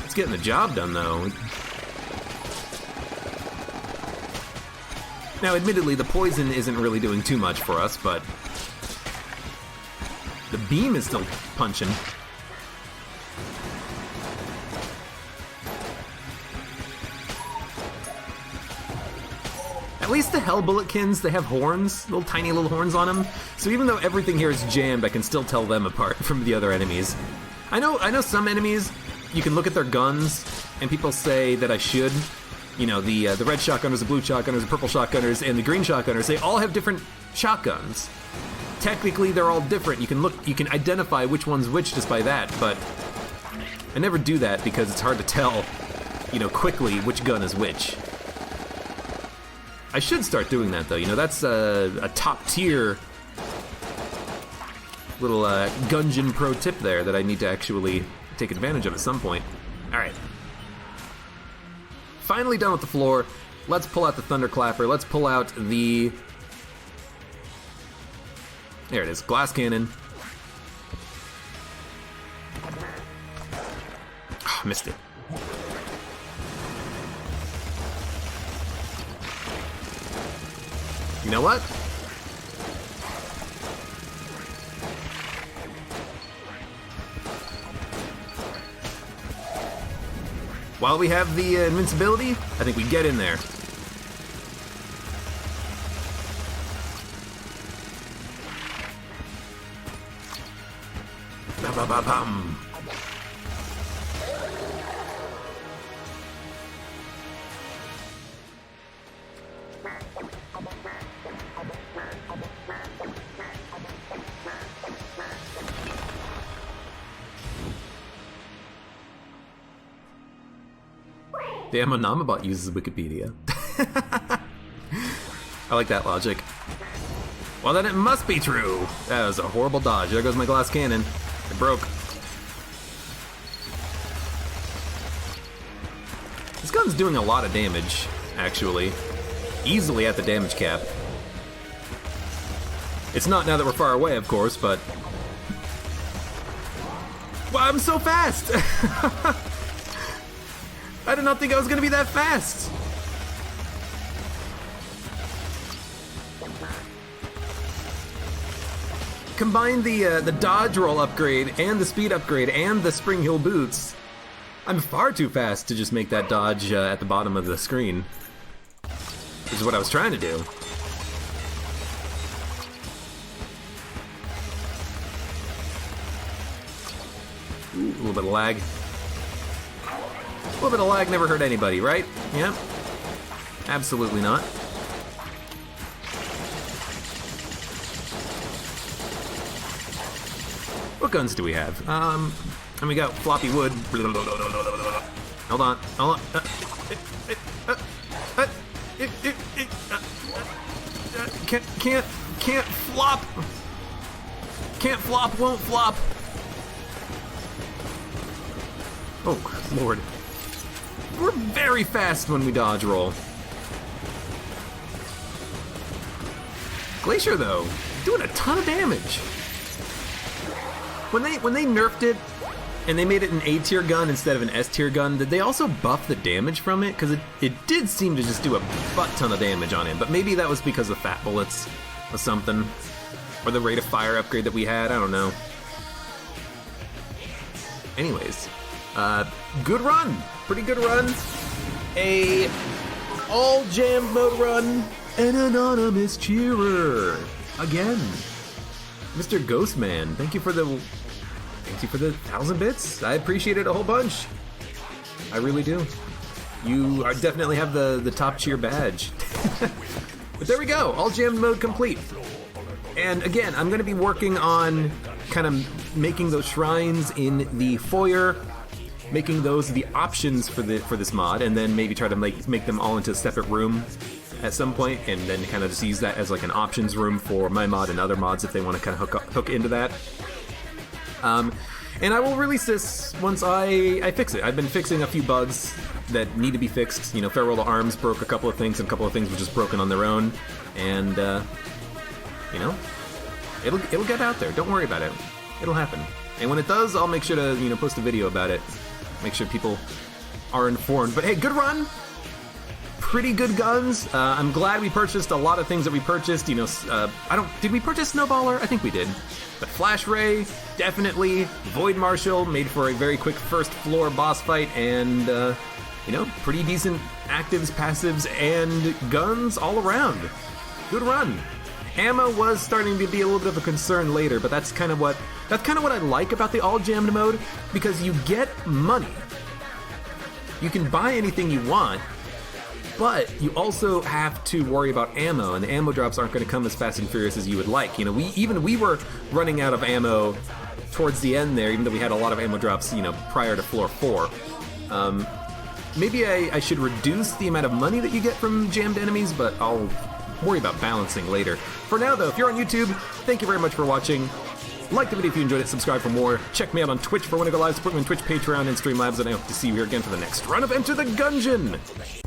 It's getting the job done, though. Now, admittedly, the poison isn't really doing too much for us, but the beam is still punching. At least the Hell Bulletkins, they have horns, little tiny little horns on them. So even though everything here is jammed, I can still tell them apart from the other enemies. I know some enemies, you can look at their guns, and people say that I should. You know, the red shotgunners, the blue shotgunners, the purple shotgunners, and the green shotgunners, they all have different shotguns. Technically, they're all different. You can identify which one's which just by that, but I never do that because it's hard to tell, you know, quickly which gun is which. I should start doing that, though. You know, that's a top-tier little Gungeon pro tip there that I need to actually take advantage of at some point. All right. Finally done with the floor. Let's pull out the Thunderclapper. Let's pull out the... There it is. Glass Cannon. Oh, missed it. You know what? While we have the invincibility, I think we get in there. Ba-ba-ba-bum. Damn, a Namabot uses Wikipedia. I like that logic. Well, then it must be true. That was a horrible dodge. There goes my glass cannon. It broke. This gun's doing a lot of damage, actually. Easily at the damage cap. It's not now that we're far away, of course, but... Wow, I'm so fast! I did not think I was going to be that fast! Combine the dodge roll upgrade and the speed upgrade and the spring heel boots. I'm far too fast to just make that dodge at the bottom of the screen. Which is what I was trying to do. Ooh, a little bit of lag. A little bit of lag never hurt anybody, right? Yeah. Absolutely not. What guns do we have? And we got floppy wood. Hold on. Hold on. Can't flop. Can't flop, won't flop. Oh, Lord. We're very fast when we dodge roll. Glacier, though, doing a ton of damage. When they nerfed it and they made it an A-tier gun instead of an S-tier gun, did they also buff the damage from it? Because it did seem to just do a butt ton of damage on him, but maybe that was because of fat bullets or something. Or the rate of fire upgrade that we had, I don't know. Anyways, good run. Pretty good run. A all jam mode run. An anonymous cheerer. Again. Mr. Ghostman, thank you for the 1,000 bits. I appreciate it a whole bunch. I really do. You are definitely have the top cheer badge. But there we go, all jam mode complete. And again, I'm going to be working on kind of making those shrines in the foyer, making those the options for this mod, and then maybe try to make them all into a separate room at some point, and then kind of just use that as like an options room for my mod and other mods if they want to kind of hook into that. And I will release this once I fix it. I've been fixing a few bugs that need to be fixed. You know, Farewell to Arms broke a couple of things, and a couple of things were just broken on their own. And, you know, it'll get out there. Don't worry about it. It'll happen. And when it does, I'll make sure to, you know, post a video about it. Make sure people are informed. But hey, good run! Pretty good guns. I'm glad we purchased a lot of things that we purchased. You know, did we purchase Snowballer? I think we did. But Flash Ray, definitely. Void Marshal, made for a very quick first floor boss fight, and, you know, pretty decent actives, passives, and guns all around. Good run. Ammo was starting to be a little bit of a concern later, but that's kind of what I like about the all jammed mode, because you get money. You can buy anything you want, but you also have to worry about ammo, and the ammo drops aren't going to come as fast and furious as you would like. You know, we were running out of ammo towards the end there, even though we had a lot of ammo drops, you know, prior to floor 4. Maybe I should reduce the amount of money that you get from jammed enemies, but I'll worry about balancing later. For now, though, if you're on YouTube, thank you very much for watching. Like the video if you enjoyed it, subscribe for more. Check me out on Twitch for when I go live, support me on Twitch, Patreon, and Streamlabs, and I hope to see you here again for the next run of Enter the Gungeon!